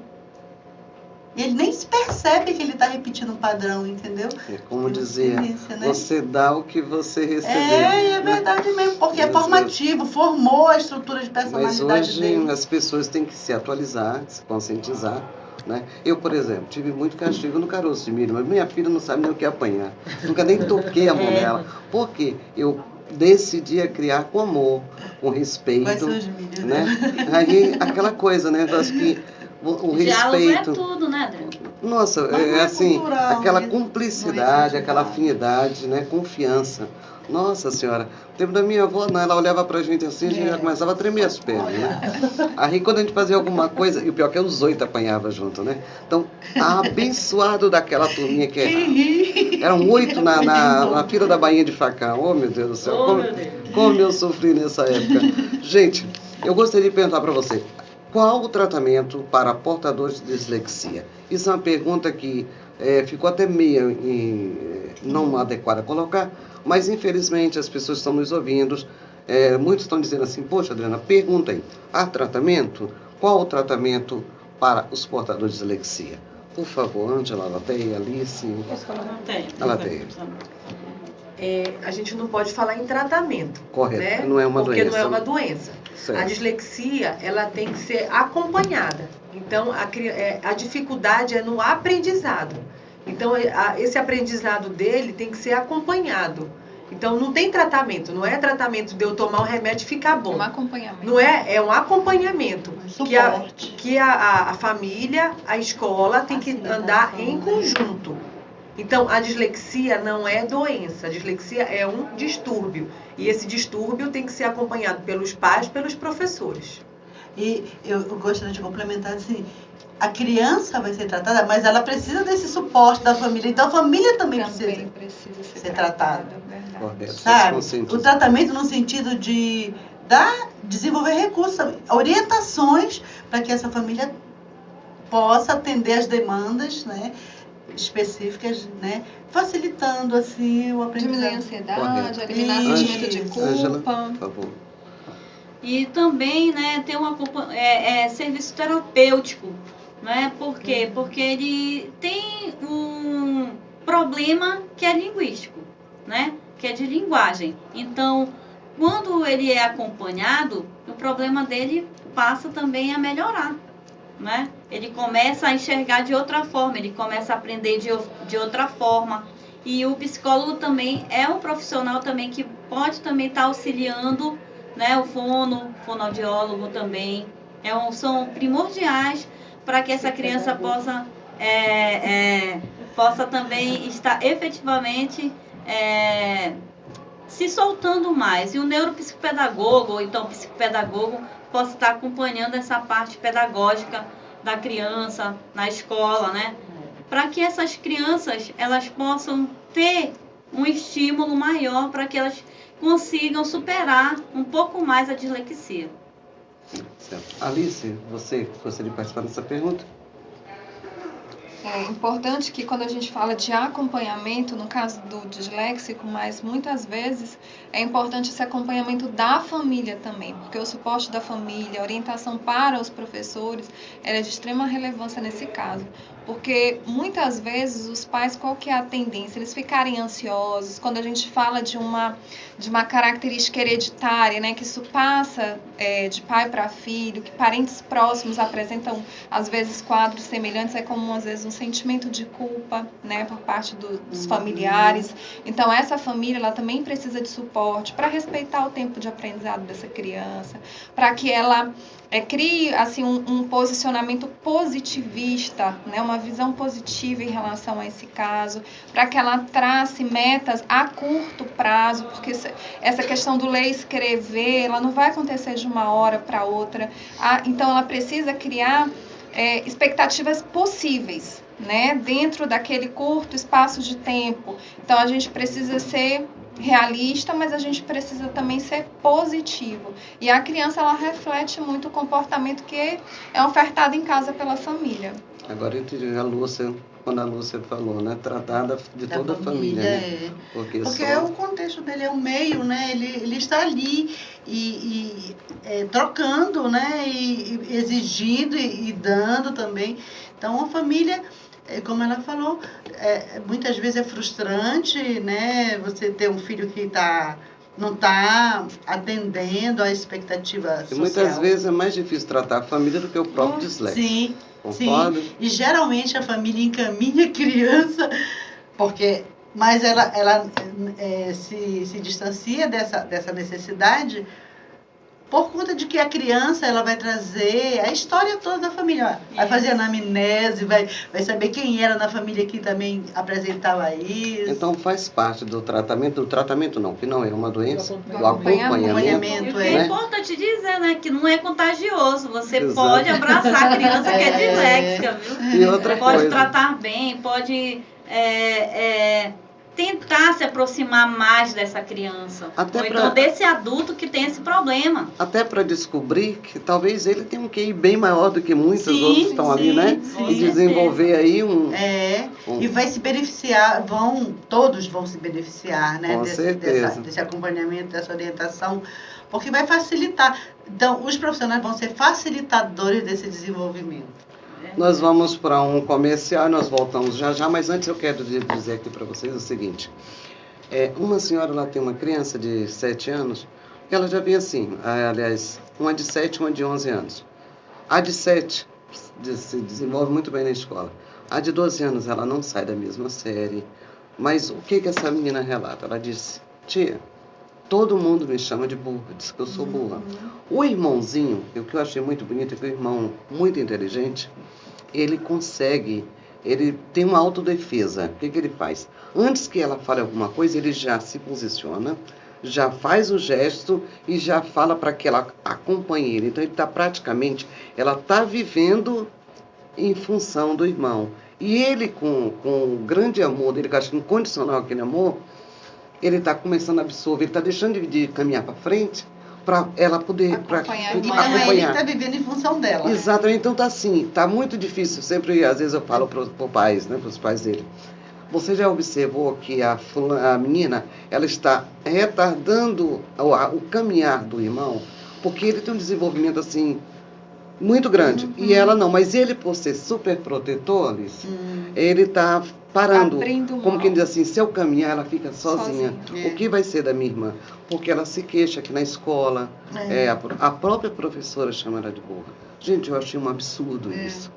E ele nem se percebe que ele está repetindo um padrão, entendeu? É como Tem dizia, tendência, né? você dá o que você recebeu. É verdade mesmo, porque é Meu Deus. formativo, formou a estrutura de Mas personalidade hoje dele. as pessoas têm que se atualizar, se conscientizar. Né? Eu, por exemplo, tive muito castigo no caroço de milho, mas minha filha não sabe nem o que é apanhar. Nunca nem toquei a mão dela. Por quê? Eu decidi a criar com amor, com Vai respeito. ser os milhos, Né? Aí, aquela coisa, né? Eu acho que o diálogo respeito... é tudo, né, Adriano? Nossa, Mas não é assim, cultural, aquela né? cumplicidade, Não é aquela incentivado. afinidade, né? Confiança. Nossa Senhora, o tempo da minha avó, não, ela olhava pra gente assim, a gente já começava a tremer as pernas, né? Aí quando a gente fazia alguma coisa, e o pior é que os 8 apanhavam junto, né? Então, abençoado daquela turminha que eram 8 na fila da Bainha de Facão. Oh, meu Deus do céu, Oh, como, meu Deus. como eu sofri nessa época. Gente, eu gostaria de perguntar para você, qual o tratamento para portadores de dislexia? Isso é uma pergunta que ficou até meio não adequada a colocar, Mas, infelizmente, as pessoas estão nos ouvindo. Muitos estão dizendo assim, poxa, Adriana, pergunta aí, há tratamento? Qual o tratamento para os portadores de dislexia? Por favor, Ângela, Alateia, Alice. Alateia. A gente não pode falar em tratamento. Correto, né? não é uma Porque doença. não é uma doença. Certo. A dislexia, ela tem que ser acompanhada. Então, a dificuldade é no aprendizado. Então, esse aprendizado dele tem que ser acompanhado. Então, não tem tratamento. Não é tratamento de eu tomar um remédio e ficar bom. Um acompanhamento. Não é um acompanhamento. Suporte. Que a família, a escola tem que andar em conjunto. Então, a dislexia não é doença. A dislexia é um distúrbio. E esse distúrbio tem que ser acompanhado pelos pais, pelos professores. E eu gostaria de complementar assim, a criança vai ser tratada, mas ela precisa desse suporte da família. Então, a família também precisa ser tratada. Correto. Sabe? O tratamento no sentido de desenvolver recursos, orientações para que essa família possa atender as demandas, né, específicas, né, facilitando assim o aprendizado. Diminuir a ansiedade, Correto. eliminar o sentimento de culpa. Ângela, por favor. E também, né, tem serviço terapêutico, né? Por quê? Porque ele tem um problema que é linguístico, né? Que é de linguagem. Então, quando ele é acompanhado, o problema dele passa também a melhorar, né? Ele começa a enxergar de outra forma, ele começa a aprender de outra forma. E o psicólogo também é um profissional também que pode também estar auxiliando, né? O fonoaudiólogo também. São primordiais para que essa criança possa também estar efetivamente se soltando mais. E o neuropsicopedagogo, ou então o psicopedagogo, possa estar acompanhando essa parte pedagógica da criança na escola, né? Para que essas crianças elas possam ter um estímulo maior para que elas consigam superar um pouco mais a dislexia. Certo. Alice, você gostaria de participar dessa pergunta? É importante que quando a gente fala de acompanhamento, no caso do disléxico, mas muitas vezes é importante esse acompanhamento da família também, porque o suporte da família, a orientação para os professores, ela é de extrema relevância nesse caso. Porque muitas vezes os pais, qual que é a tendência? Eles ficarem ansiosos, quando a gente fala de uma característica hereditária, né, que isso passa de pai para filho, que parentes próximos apresentam, às vezes, quadros semelhantes, é comum, às vezes, um sentimento de culpa, né, por parte dos familiares. Então, essa família, ela também precisa de suporte para respeitar o tempo de aprendizado dessa criança, para que ela crie assim, um posicionamento positivista, né, uma visão positiva em relação a esse caso, para que ela trace metas a curto prazo, porque essa questão do ler e escrever, ela não vai acontecer de uma hora para outra. Então, ela precisa criar expectativas possíveis, né, dentro daquele curto espaço de tempo. Então, a gente precisa ser realista, mas a gente precisa também ser positivo. E a criança, ela reflete muito o comportamento que é ofertado em casa pela família. Agora eu entendi a Lúcia, quando a Lúcia falou, né? Tratada de toda a família, né? Porque o contexto dele é o meio, né? Ele está ali e trocando, né? E exigindo e dando também. Então, a família, como ela falou, muitas vezes é frustrante, né? Você ter um filho que não está atendendo à expectativa social. E muitas vezes é mais difícil tratar a família do que o próprio disléxico. Sim, concordo? sim. E geralmente a família encaminha a criança, mas ela se distancia dessa necessidade por conta de que a criança ela vai trazer a história toda da família. Vai fazer anamnese, vai saber quem era na família que também apresentava isso. Então faz parte do tratamento não, que não é uma doença, do acompanhamento. E o que é importante dizer, né, que não é contagioso. Você pode abraçar a criança que é disléxica, viu? E outra pode coisa. tratar bem, pode tentar se aproximar mais dessa criança. Até Ou pra- então desse adulto que tem esse problema. Até para descobrir que talvez ele tenha um QI bem maior do que muitos Sim, outros que estão ali, sim, né? sim. E desenvolver aí um... E vai se beneficiar, todos vão se beneficiar, né? Com certeza. Desse acompanhamento, dessa orientação, porque vai facilitar. Então, os profissionais vão ser facilitadores desse desenvolvimento. Nós vamos para um comercial e nós voltamos já já, mas antes eu quero dizer aqui para vocês o seguinte. Uma senhora, ela tem uma criança de 7 anos, que ela já vem assim, aliás, uma de 7 e uma de 11 anos. A de 7 se desenvolve muito bem na escola. A de 12 anos, ela não sai da mesma série. Mas o que essa menina relata? Ela disse, tia, todo mundo me chama de burra, diz que eu sou burra. O irmãozinho, o que eu achei muito bonito é que o irmão, muito inteligente, ele tem uma autodefesa. O que ele faz? Antes que ela fale alguma coisa, ele já se posiciona, já faz o gesto e já fala para que ela acompanhe ele. Então, ela está vivendo em função do irmão. E ele, com o grande amor dele, que eu acho incondicional aquele amor, ele está começando a absorver, ele está deixando de caminhar para frente para ela poder Acompanhar. Então, é ele que está vivendo em função dela. Exatamente. Então tá assim, tá muito difícil. Sempre, às vezes eu falo para os pais, né, para os pais dele. Você já observou que a menina, ela está retardando o caminhar do irmão, porque ele tem um desenvolvimento assim muito grande. E ela não, mas ele, por ser super protetor, Alice, ele está parando. Abrindo Como mão. quem diz assim, se eu caminhar, ela fica sozinha. Sozinha. O que vai ser da minha irmã? Porque ela se queixa aqui na escola. A própria professora chama ela de burra. Gente, eu achei um absurdo isso.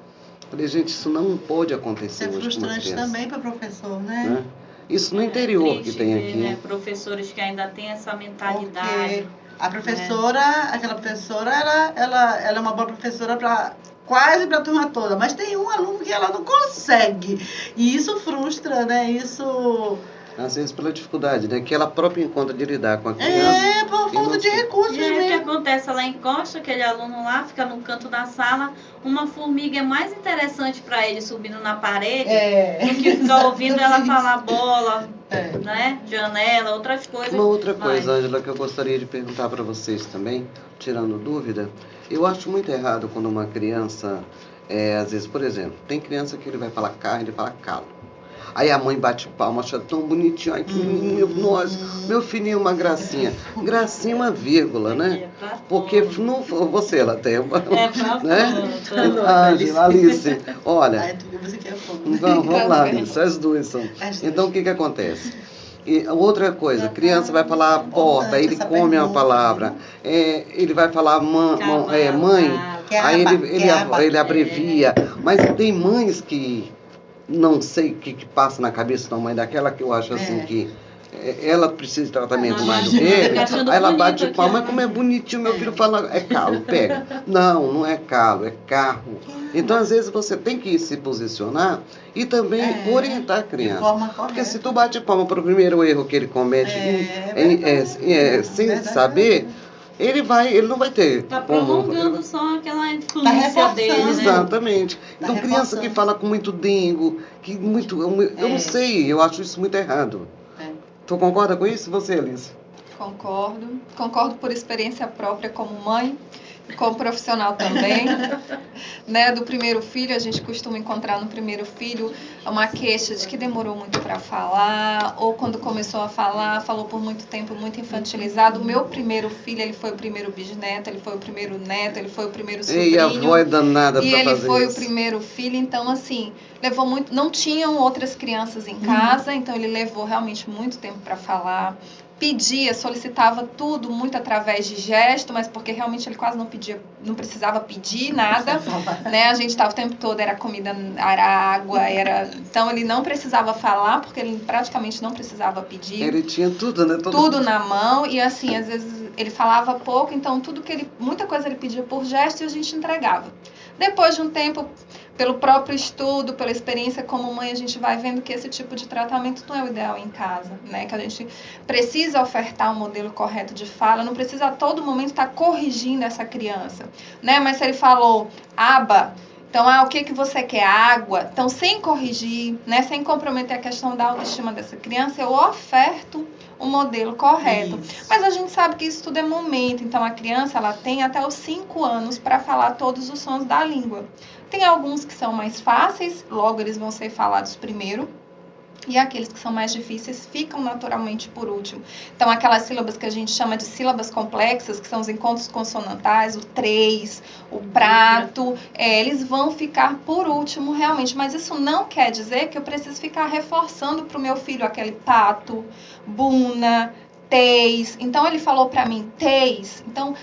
Falei, gente, isso não pode acontecer Isso é hoje com uma frustrante criança, também para o professor, né? né? Isso no interior que tem aqui. Né? Professores que ainda têm essa mentalidade. Porque a professora, aquela professora, ela é uma boa professora quase para a turma toda, mas tem um aluno que ela não consegue. E isso frustra, né? Isso Às vezes pela dificuldade, né? Que ela própria encontra de lidar com a criança. por falta de recursos E aí o que mesmo. acontece? Ela encosta aquele aluno lá, fica no canto da sala. Uma formiga é mais interessante para ele subindo na parede do que ficar ouvindo ela falar bola, né? Janela, outras coisas. Uma outra coisa, Ângela, que eu gostaria de perguntar para vocês também, tirando dúvida, eu acho muito errado quando uma criança, às vezes, por exemplo, tem criança que ele vai falar carne, ele fala calo. Aí a mãe bate palma, acha tão bonitinho. Ai, que menino, nossa, meu filhinho é uma gracinha. Gracinha é uma vírgula, né? Porque não, você, ela tem uma... né? Ângela, Alice, olha... Você quer fogo. Vamos lá, Alice, as duas são. Então, o que acontece? E outra coisa, a criança vai falar porta, ele come uma palavra. Ele vai falar mãe, aí ele abrevia. Mas tem mães que... não sei o que passa na cabeça da mãe daquela, que eu acho assim que ela precisa de tratamento mais do que ele. Aí ela bate palma, mas como é bonitinho, meu filho fala, é calo, pega. Não é calo, é carro. Então, às vezes, você tem que se posicionar e também orientar a criança. De forma correta. Porque se tu bate palma para o primeiro erro que ele comete sem saber, ele não vai ter. Tá prolongando só aquela influência dele, né? Exatamente. Então, Tá criança reforçando. que fala com muito dengo, eu não sei, eu acho isso muito errado. Tu concorda com isso? Você, Alice? Concordo. Concordo por experiência própria como mãe, como profissional também. Né, do primeiro filho, a gente costuma encontrar no primeiro filho uma queixa de que demorou muito para falar, ou quando começou a falar, falou por muito tempo, muito infantilizado. O meu primeiro filho, ele foi o primeiro bisneto, ele foi o primeiro neto, ele foi o primeiro sobrinho. E a avó é danada para E fazer ele foi isso. o primeiro filho, então assim, levou muito, não tinham outras crianças em casa, então ele levou realmente muito tempo para falar. Pedia, solicitava tudo muito através de gesto, mas porque realmente ele quase não pedia, não precisava pedir nada, né? A gente estava o tempo todo, era comida, era água, então ele não precisava falar, porque ele praticamente não precisava pedir. Ele tinha tudo, né? Tudo na mão, e assim, às vezes ele falava pouco, então muita coisa ele pedia por gesto e a gente entregava. Depois de um tempo, pelo próprio estudo, pela experiência como mãe, a gente vai vendo que esse tipo de tratamento não é o ideal em casa, né? Que a gente precisa ofertar um modelo correto de fala, não precisa a todo momento estar corrigindo essa criança, né? Mas se ele falou aba, Então, o que você quer? Água. Então, sem corrigir, né, sem comprometer a questão da autoestima dessa criança, eu oferto o modelo correto. Isso. Mas a gente sabe que isso tudo é momento. Então, a criança ela tem até os 5 anos para falar todos os sons da língua. Tem alguns que são mais fáceis, logo eles vão ser falados primeiro. E aqueles que são mais difíceis ficam naturalmente por último. Então, aquelas sílabas que a gente chama de sílabas complexas, que são os encontros consonantais, o 3, o prato, eles vão ficar por último realmente. Mas isso não quer dizer que eu preciso ficar reforçando para o meu filho aquele pato, buna, teis. Então, ele falou para mim, teis. Então,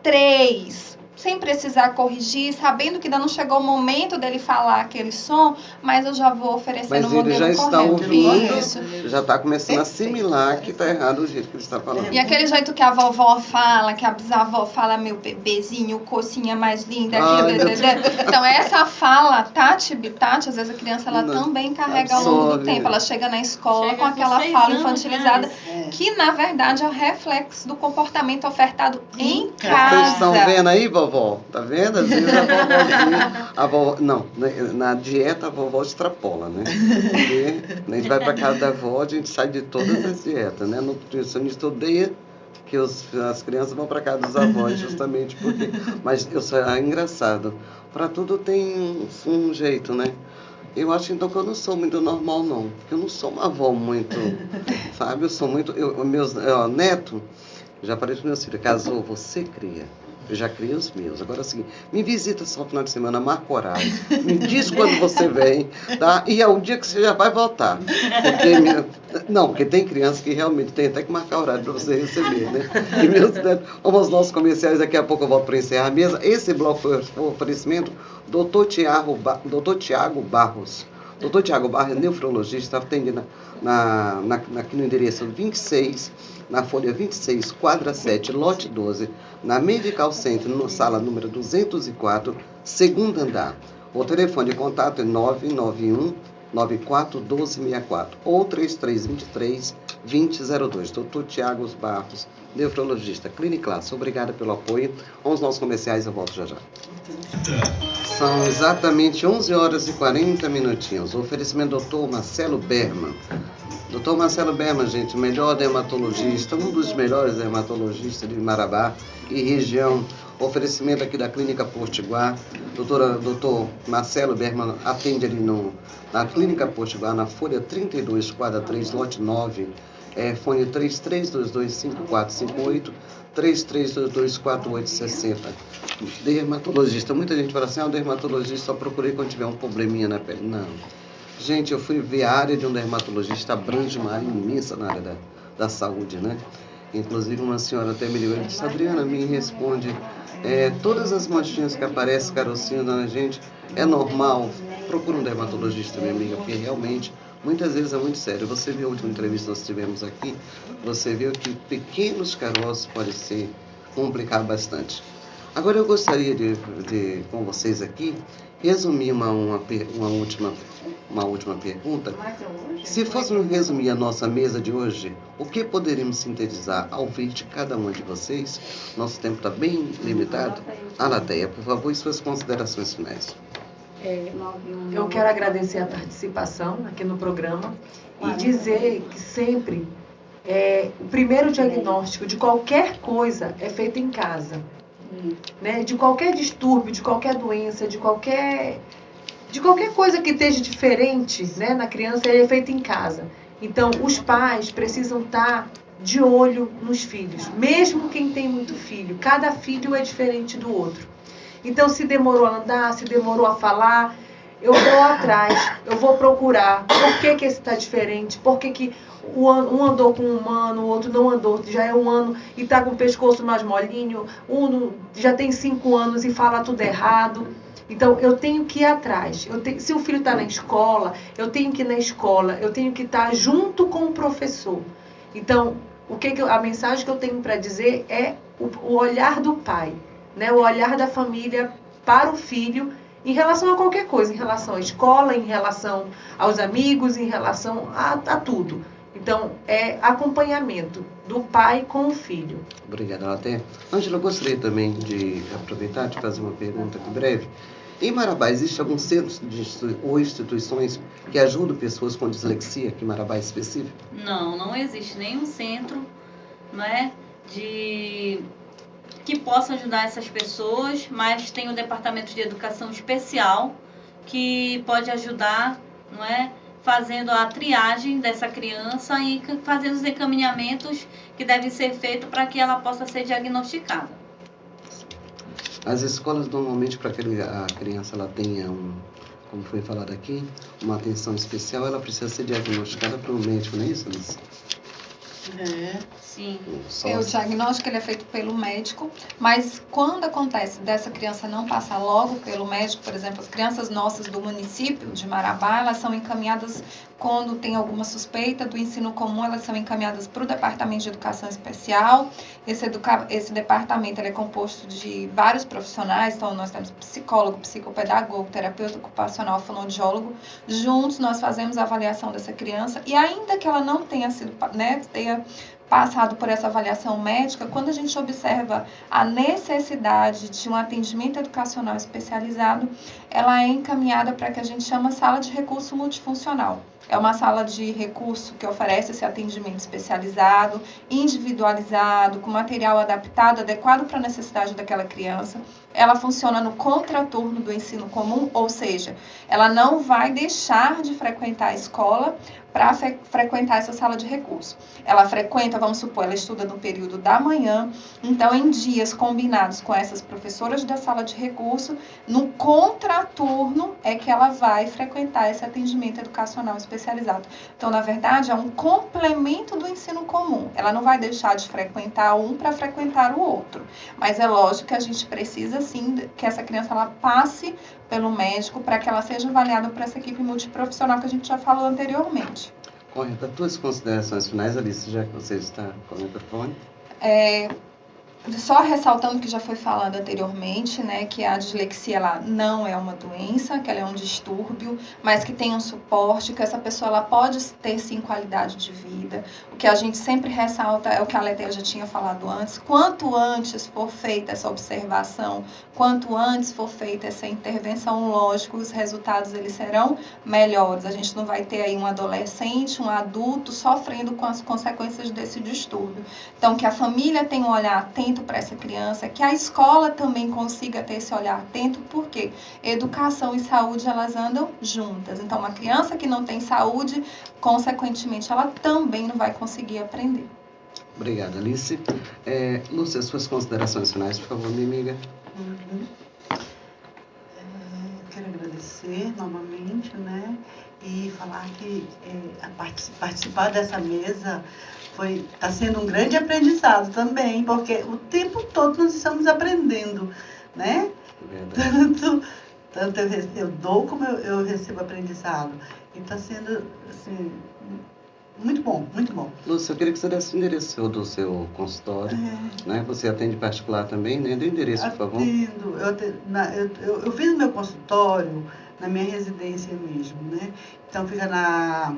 3. Sem precisar corrigir, sabendo que ainda não chegou o momento dele falar aquele som, mas eu já vou oferecendo o modelo correto. Mas ele já está ouvindo, Isso. já está começando a assimilar que está errado o jeito que ele está falando. E aquele jeito que a vovó fala, que a bisavó fala, meu bebezinho, cocinha mais linda. Então, essa fala, Tati, às vezes a criança ela também carrega ao longo do tempo. Ela chega na escola com aquela fala infantilizada, que na verdade é o reflexo do comportamento ofertado em casa. Vocês estão vendo aí, vovó? Tá vendo? Às vezes a vovó, não, na dieta a vovó extrapola, né? Porque a gente vai para casa da avó, a gente sai de todas as dietas, né? No nutricionista odeia que as crianças vão para casa dos avós, justamente porque... Mas é engraçado, para tudo tem um jeito, né? Eu acho então que eu não sou muito normal, não. Eu não sou uma avó muito, sabe? Eu sou muito... Meus neto, já falei para meus filhos, casou, você cria. Eu já criei os meus. Agora é o seguinte, me visita só no final de semana, marca horário. Me diz quando você vem, tá? E é o dia que você já vai voltar. Porque tem criança que realmente tem até que marcar horário para você receber, né? E meus netos, vamos aos nossos comerciais, daqui a pouco eu volto para encerrar a mesa. Esse bloco foi o oferecimento do Dr. Tiago Barros. Dr. Tiago Barros é nefrologista, está atendendo aqui no endereço 26, na folha 26, quadra 7, lote 12, na Medical Center, no sala número 204, segundo andar. O telefone de contato é 991-94-1264 ou 3323-2002. Dr. Tiago Barros, nefrologista, Cliniclass. Obrigada pelo apoio. Vamos aos nossos comerciais, eu volto já já. São exatamente 11 horas e 40 minutinhos. O oferecimento do Dr. Marcelo Berman. Dr. Marcelo Berman, gente, melhor dermatologista, um dos melhores dermatologistas de Marabá e região. Oferecimento aqui da Clínica Potiguar. Dr. Marcelo Berman atende ali na Clínica Potiguar, na folha 32, quadra 3, lote 9. Fone 33225458, 33224860. Dermatologista. Muita gente fala assim, o dermatologista só procurei quando tiver um probleminha na pele. Não. Gente, eu fui ver a área de um dermatologista, abrange uma área imensa na área da saúde, né? Inclusive uma senhora até me ligou e disse, Adriana, me responde, todas as manchinhas que aparecem, carocinho na gente, é normal? Procura um dermatologista, minha amiga, porque realmente, muitas vezes é muito sério. Você viu a última entrevista que nós tivemos aqui, você viu que pequenos caroços podem complicar bastante. Agora eu gostaria de com vocês aqui, resumir uma última pergunta. Se fôssemos resumir a nossa mesa de hoje, o que poderíamos sintetizar ao ver de cada uma de vocês? Nosso tempo está bem limitado. Alateia, por favor, suas considerações finais. Eu quero agradecer a participação aqui no programa e dizer que sempre o primeiro diagnóstico de qualquer coisa é feito em casa. Né? De qualquer distúrbio, de qualquer doença, de qualquer coisa que esteja diferente, né, na criança, ele é feito em casa. Então, os pais precisam estar de olho nos filhos, mesmo quem tem muito filho. Cada filho é diferente do outro. Então, se demorou a andar, se demorou a falar, eu vou atrás, eu vou procurar. Por que esse está diferente? Por que um andou com um ano, o outro não andou, já é um ano e está com o pescoço mais molinho, um já tem 5 anos e fala tudo errado. Então, eu tenho que ir atrás. Se o filho está na escola, eu tenho que ir na escola, eu tenho que estar junto com o professor. Então, a mensagem que eu tenho para dizer é o olhar do pai, né? O olhar da família para o filho em relação a qualquer coisa, em relação à escola, em relação aos amigos, em relação a tudo. Então, é acompanhamento do pai com o filho. Obrigada, Alateia. Ângela, eu gostaria também de aproveitar e te fazer uma pergunta aqui breve. Em Marabá, existe algum centro ou instituições que ajudam pessoas com dislexia, aqui em Marabá específico? Não existe nenhum centro, não é, que possa ajudar essas pessoas, mas tem o departamento de educação especial que pode ajudar, não é, fazendo a triagem dessa criança e fazendo os encaminhamentos que devem ser feitos para que ela possa ser diagnosticada. As escolas, normalmente, para que a criança ela tenha, como foi falado aqui, uma atenção especial, ela precisa ser diagnosticada por um médico, não é isso, Alice? Sim. O diagnóstico ele é feito pelo médico, mas quando acontece dessa criança não passar logo pelo médico, por exemplo, as crianças nossas do município de Marabá, elas são encaminhadas, quando tem alguma suspeita do ensino comum, elas são encaminhadas para o Departamento de Educação Especial. Esse departamento ele é composto de vários profissionais, então nós temos psicólogo, psicopedagogo, terapeuta ocupacional, fonoaudiólogo. Juntos nós fazemos a avaliação dessa criança e ainda que ela não tenha sido, né, tenha passado por essa avaliação médica, quando a gente observa a necessidade de um atendimento educacional especializado, ela é encaminhada para que a gente chama sala de recurso multifuncional. É uma sala de recurso que oferece esse atendimento especializado, individualizado, com material adaptado, adequado para a necessidade daquela criança. Ela funciona no contraturno do ensino comum, ou seja, ela não vai deixar de frequentar a escola para frequentar essa sala de recurso. Ela frequenta, vamos supor, ela estuda no período da manhã, então em dias combinados com essas professoras da sala de recurso, no contraturno é que ela vai frequentar esse atendimento educacional especializado. Então, na verdade, é um complemento do ensino comum. Ela não vai deixar de frequentar um para frequentar o outro. Mas é lógico que a gente precisa, sim, que essa criança ela passe pelo médico para que ela seja avaliada por essa equipe multiprofissional que a gente já falou anteriormente. Correto. As tuas considerações finais, Alice, já que você está com o microfone. Só ressaltando que já foi falado anteriormente, né, que a dislexia ela não é uma doença, que ela é um distúrbio, mas que tem um suporte, que essa pessoa ela pode ter sim qualidade de vida. O que a gente sempre ressalta é o que a Letéia já tinha falado antes: quanto antes for feita essa observação, quanto antes for feita essa intervenção, lógico, os resultados eles serão melhores. A gente não vai ter aí um adolescente, um adulto sofrendo com as consequências desse distúrbio. Então, que a família tenha um olhar atento para essa criança, que a escola também consiga ter esse olhar atento, porque educação e saúde elas andam juntas. Então, uma criança que não tem saúde, consequentemente, ela também não vai conseguir aprender. Obrigada, Alice. Lúcia, suas considerações finais, por favor, minha amiga. Quero agradecer novamente, né? E falar que participar dessa mesa está sendo um grande aprendizado também, porque o tempo todo nós estamos aprendendo, né? Tanto eu dou como eu recebo aprendizado. E está sendo, assim, muito bom, muito bom. Lúcia, eu queria que você desse o endereço do seu consultório, né? Você atende particular também, né? Dê o endereço, por favor. Eu fiz o meu consultório na minha residência mesmo, né? Então fica na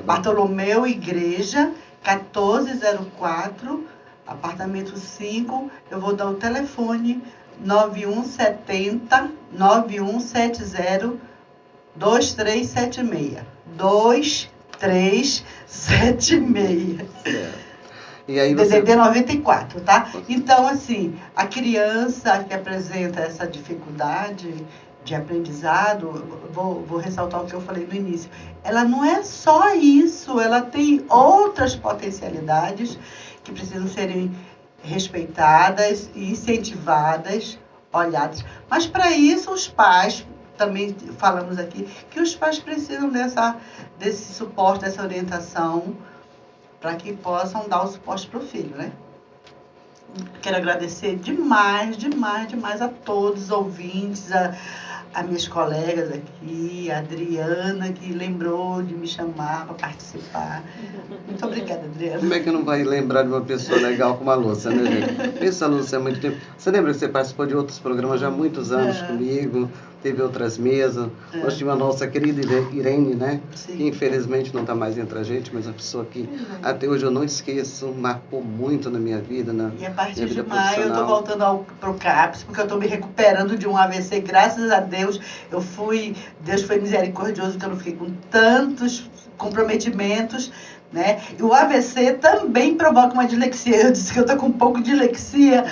Bartolomeu Igreja, 1404, apartamento 5. Eu vou dar o telefone 9170 9170 2376. 2376. E aí você... DDD 94, tá? Então, assim, a criança que apresenta essa dificuldade de aprendizado, vou ressaltar o que eu falei no início, ela não é só isso, ela tem outras potencialidades que precisam serem respeitadas e incentivadas, olhadas. Mas para isso os pais, também falamos aqui, que os pais precisam desse suporte, dessa orientação, para que possam dar o suporte para o filho, né? Quero agradecer demais a todos os ouvintes, a minhas colegas aqui, a Adriana, que lembrou de me chamar para participar. Muito obrigada, Adriana. Como é que não vai lembrar de uma pessoa legal como a Lúcia, né, gente? Pensa, Lúcia, há muito tempo. Você lembra que você participou de outros programas já há muitos anos comigo, teve outras mesas. Nós tínhamos a nossa querida Irene, né? Sim. Que infelizmente não está mais entre a gente, mas a pessoa que até hoje eu não esqueço, marcou muito na minha vida, na E a partir minha vida de maio eu estou profissional. voltando para o CAPS, porque eu estou me recuperando de um AVC, graças a Deus. Deus foi misericordioso, que eu não fiquei com tantos comprometimentos, né? E o AVC também provoca uma dislexia. Eu disse que eu estou com um pouco de dislexia.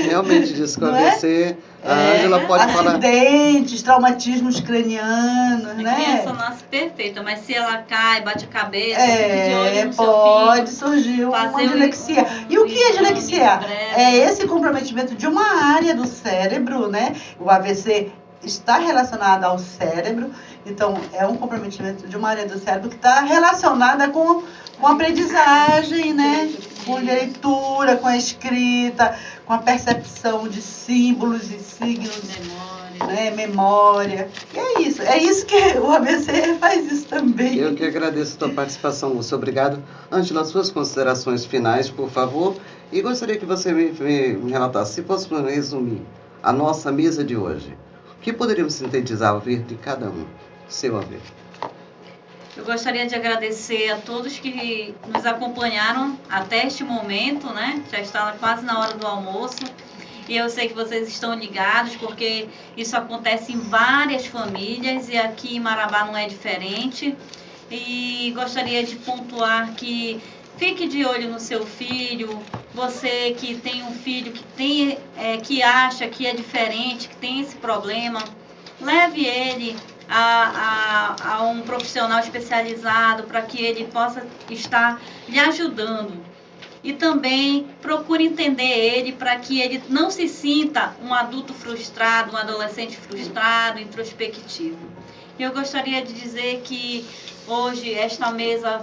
Realmente disso que o Não é? AVC, a Ângela pode falar. Acidentes, traumatismos cranianos, A né? criança nasce perfeita, mas se ela cai, bate a cabeça, fique de olho no seu Pode filho. surgir uma fazer dislexia. E o que é exame dislexia? breve. É esse comprometimento de uma área do cérebro, né? O AVC está relacionado ao cérebro, então é um comprometimento de uma área do cérebro que está relacionada com aprendizagem, né? Com leitura, com a escrita, com a percepção de símbolos e signos, Memória. né? Memória. E é isso que o AVC faz isso também. Eu que agradeço a tua participação, Lúcia. Obrigado. Ângela, suas considerações finais, por favor. E gostaria que você me relatasse, se fosse para resumir a nossa mesa de hoje, o que poderíamos sintetizar ao ver de cada um, seu haver? Eu gostaria de agradecer a todos que nos acompanharam até este momento, né? Já está quase na hora do almoço. E eu sei que vocês estão ligados, porque isso acontece em várias famílias e aqui em Marabá não é diferente. E gostaria de pontuar que fique de olho no seu filho. Você que tem um filho que acha que é diferente, que tem esse problema, leve ele a um profissional especializado para que ele possa estar lhe ajudando. E também procure entender ele para que ele não se sinta um adulto frustrado, um adolescente frustrado, introspectivo. Eu gostaria de dizer que hoje esta mesa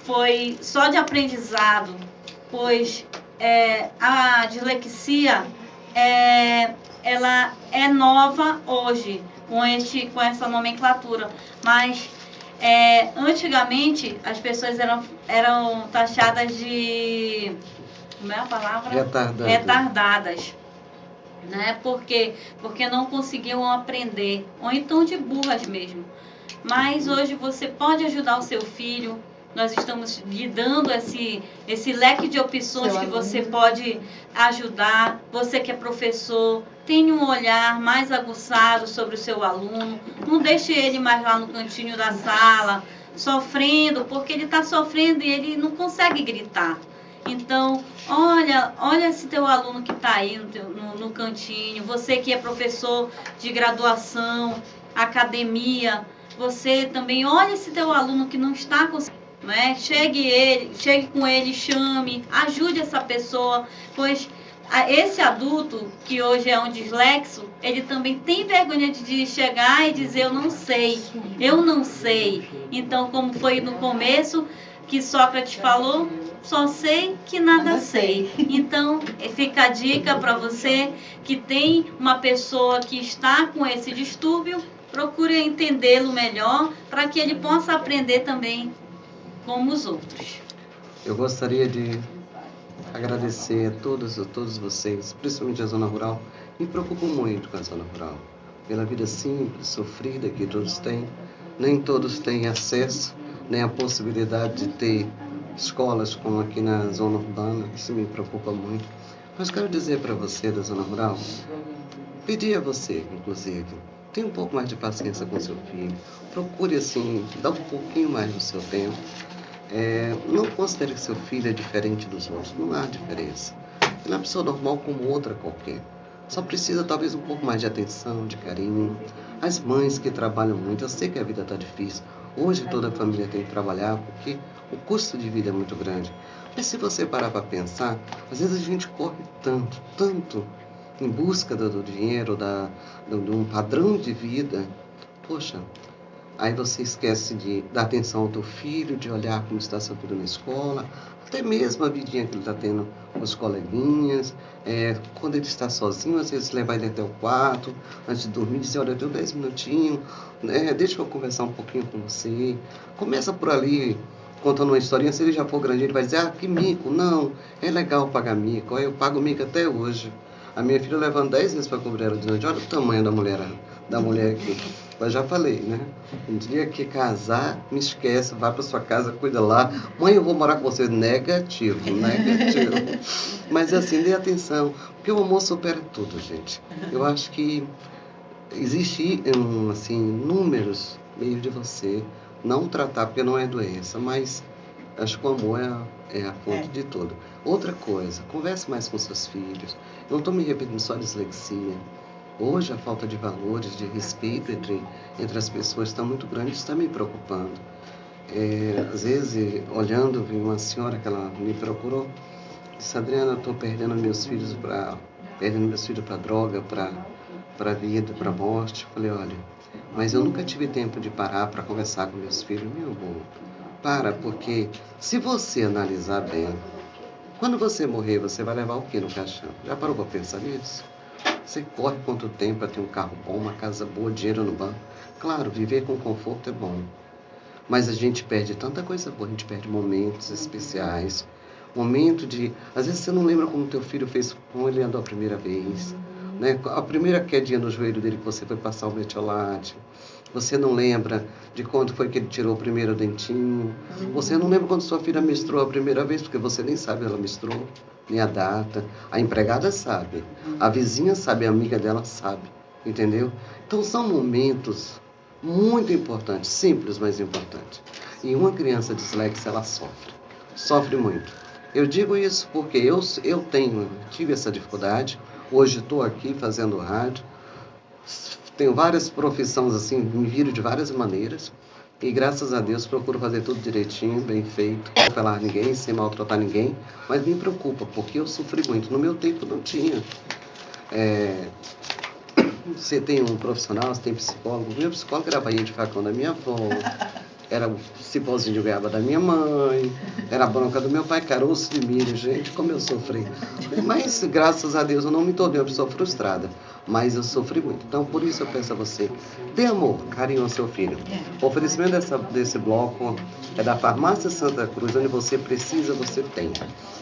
foi só de aprendizado, pois a dislexia ela é nova hoje com essa nomenclatura, mas antigamente as pessoas eram taxadas de, como é a palavra? Retardadas. Né? Por quê? Porque não conseguiam aprender, ou então de burras mesmo. Mas hoje você pode ajudar o seu filho. Nós estamos lhe dando esse leque de opções que você pode ajudar. Você que é professor, tenha um olhar mais aguçado sobre o seu aluno. Não deixe ele mais lá no cantinho da sala, sofrendo, porque ele está sofrendo e ele não consegue gritar. Então, olha esse teu aluno que está aí no cantinho. Você que é professor de graduação, academia, você também olha esse teu aluno que não está conseguindo. Né? Chegue com ele, chame, ajude essa pessoa, pois esse adulto que hoje é um dislexo, ele também tem vergonha de chegar e dizer eu não sei. Então, como foi no começo que Sócrates falou, só sei que nada sei. Então, fica a dica para você que tem uma pessoa que está com esse distúrbio, procure entendê-lo melhor para que ele possa aprender também como os outros. Eu gostaria de agradecer a todos vocês, principalmente a Zona Rural. Me preocupo muito com a Zona Rural, pela vida simples, sofrida que todos têm. Nem todos têm acesso, nem a possibilidade de ter escolas como aqui na Zona Urbana. Isso me preocupa muito. Mas quero dizer para você da Zona Rural, pedir a você, inclusive, tenha um pouco mais de paciência com seu filho. Procure, assim, dar um pouquinho mais do seu tempo. Não considere que seu filho é diferente dos outros. Não há diferença. Ele é uma pessoa normal como outra qualquer. Só precisa, talvez, um pouco mais de atenção, de carinho. As mães que trabalham muito, eu sei que a vida está difícil. Hoje toda a família tem que trabalhar porque o custo de vida é muito grande. Mas se você parar para pensar, às vezes a gente corre tanto em busca do dinheiro, de um padrão de vida. Poxa, aí você esquece de dar atenção ao teu filho, de olhar como está seu filho na escola, até mesmo a vidinha que ele está tendo com os coleguinhas. Quando ele está sozinho, às vezes levar ele até o quarto, antes de dormir, dizer, olha, eu tenho 10 minutinhos, deixa eu conversar um pouquinho com você. Começa por ali, contando uma historinha. Se ele já for grande, ele vai dizer, que mico. Não, é legal pagar mico, eu pago mico até hoje. A minha filha levando 10 vezes para cobrir ela de noite. Olha o tamanho da mulher aqui. Eu já falei, né? Um dia que casar, me esquece, vai para sua casa, cuida lá. Mãe, eu vou morar com você. Negativo. Mas assim, dê atenção, porque o amor supera tudo, gente. Eu acho que existe, assim, números meios de você não tratar, porque não é doença, mas acho que o amor é a fonte de tudo. Outra coisa, converse mais com seus filhos. Eu não estou me referindo só à dislexia. Hoje a falta de valores, de respeito entre as pessoas está muito grande, isso está me preocupando. Às vezes, olhando, vi uma senhora que ela me procurou, disse: Adriana, eu estou perdendo meus filhos para droga, para a vida, para a morte. Eu falei: olha, mas eu nunca tive tempo de parar para conversar com meus filhos. Meu amor, porque se você analisar bem, quando você morrer, você vai levar o que no caixão? Já parou para pensar nisso? Você corre quanto tempo para ter um carro bom, uma casa boa, dinheiro no banco? Claro, viver com conforto é bom. Mas a gente perde tanta coisa boa, a gente perde momentos especiais. Momento de... Às vezes você não lembra como teu filho fez, como ele andou a primeira vez. Né? A primeira quedinha no joelho dele que você foi passar o metiolate. Você não lembra de quando foi que ele tirou o primeiro dentinho. Você não lembra quando sua filha menstruou a primeira vez, porque você nem sabe ela menstruou, nem a data. A empregada sabe, a vizinha sabe, a amiga dela sabe, entendeu? Então são momentos muito importantes, simples, mas importantes. E uma criança dislexa, ela sofre muito. Eu digo isso porque eu tive essa dificuldade. Hoje estou aqui fazendo rádio. Tenho várias profissões assim, me viro de várias maneiras. E graças a Deus procuro fazer tudo direitinho, bem feito, sem falar ninguém, sem maltratar ninguém. Mas me preocupa, porque eu sofri muito. No meu tempo não tinha. Você tem um profissional, você tem psicólogo. O meu psicólogo era a bainha de facão da minha avó, era o cipózinho de goiaba da minha mãe, era a bronca do meu pai, caroço de milho. Gente, como eu sofri. Mas graças a Deus eu não me tornei uma pessoa frustrada. Mas eu sofri muito. Então, por isso eu peço a você, dê amor, carinho ao seu filho. O oferecimento desse bloco é da Farmácia Santa Cruz, onde você precisa, você tem.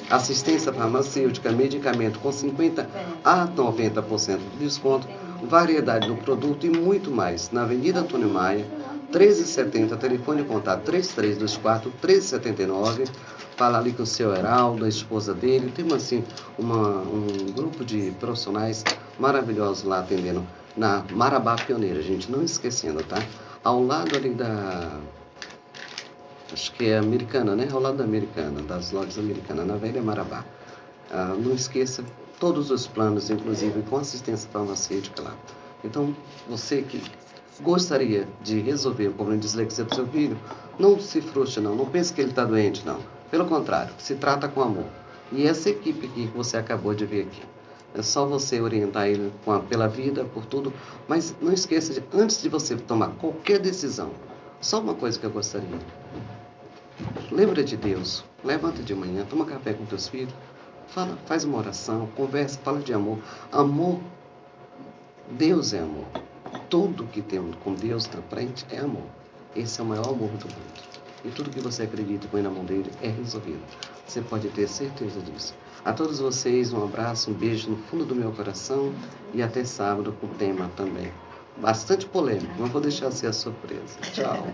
Assistência farmacêutica, medicamento com 50% a 90% de desconto, variedade do produto e muito mais. Na Avenida Antônio Maia, 1370, telefone contato 3324-1379. Fala ali com o seu Heraldo, a esposa dele. Temos assim um grupo de profissionais maravilhosos lá atendendo na Marabá Pioneira, gente, não esquecendo, tá? Ao lado ali acho que é Americana, né? Ao lado da Americana, das lojas Americanas, na Velha Marabá. Não esqueça todos os planos, inclusive com assistência farmacêutica lá. Então, você que gostaria de resolver o problema de dislexia do seu filho, não se frustre não pense que ele está doente, não. Pelo contrário, se trata com amor. E essa equipe aqui que você acabou de ver aqui, é só você orientar ele pela vida, por tudo, mas não esqueça, antes de você tomar qualquer decisão, só uma coisa que eu gostaria. Lembra de Deus, levanta de manhã, toma café com teus filhos, faz uma oração, conversa, fala de amor. Amor, Deus é amor. Tudo que tem com Deus na frente é amor. Esse é o maior amor do mundo. E tudo que você acredita e põe na mão dele é resolvido. Você pode ter certeza disso. A todos vocês, um abraço, um beijo no fundo do meu coração e até sábado com o tema também. Bastante polêmico, não vou deixar ser a surpresa. Tchau.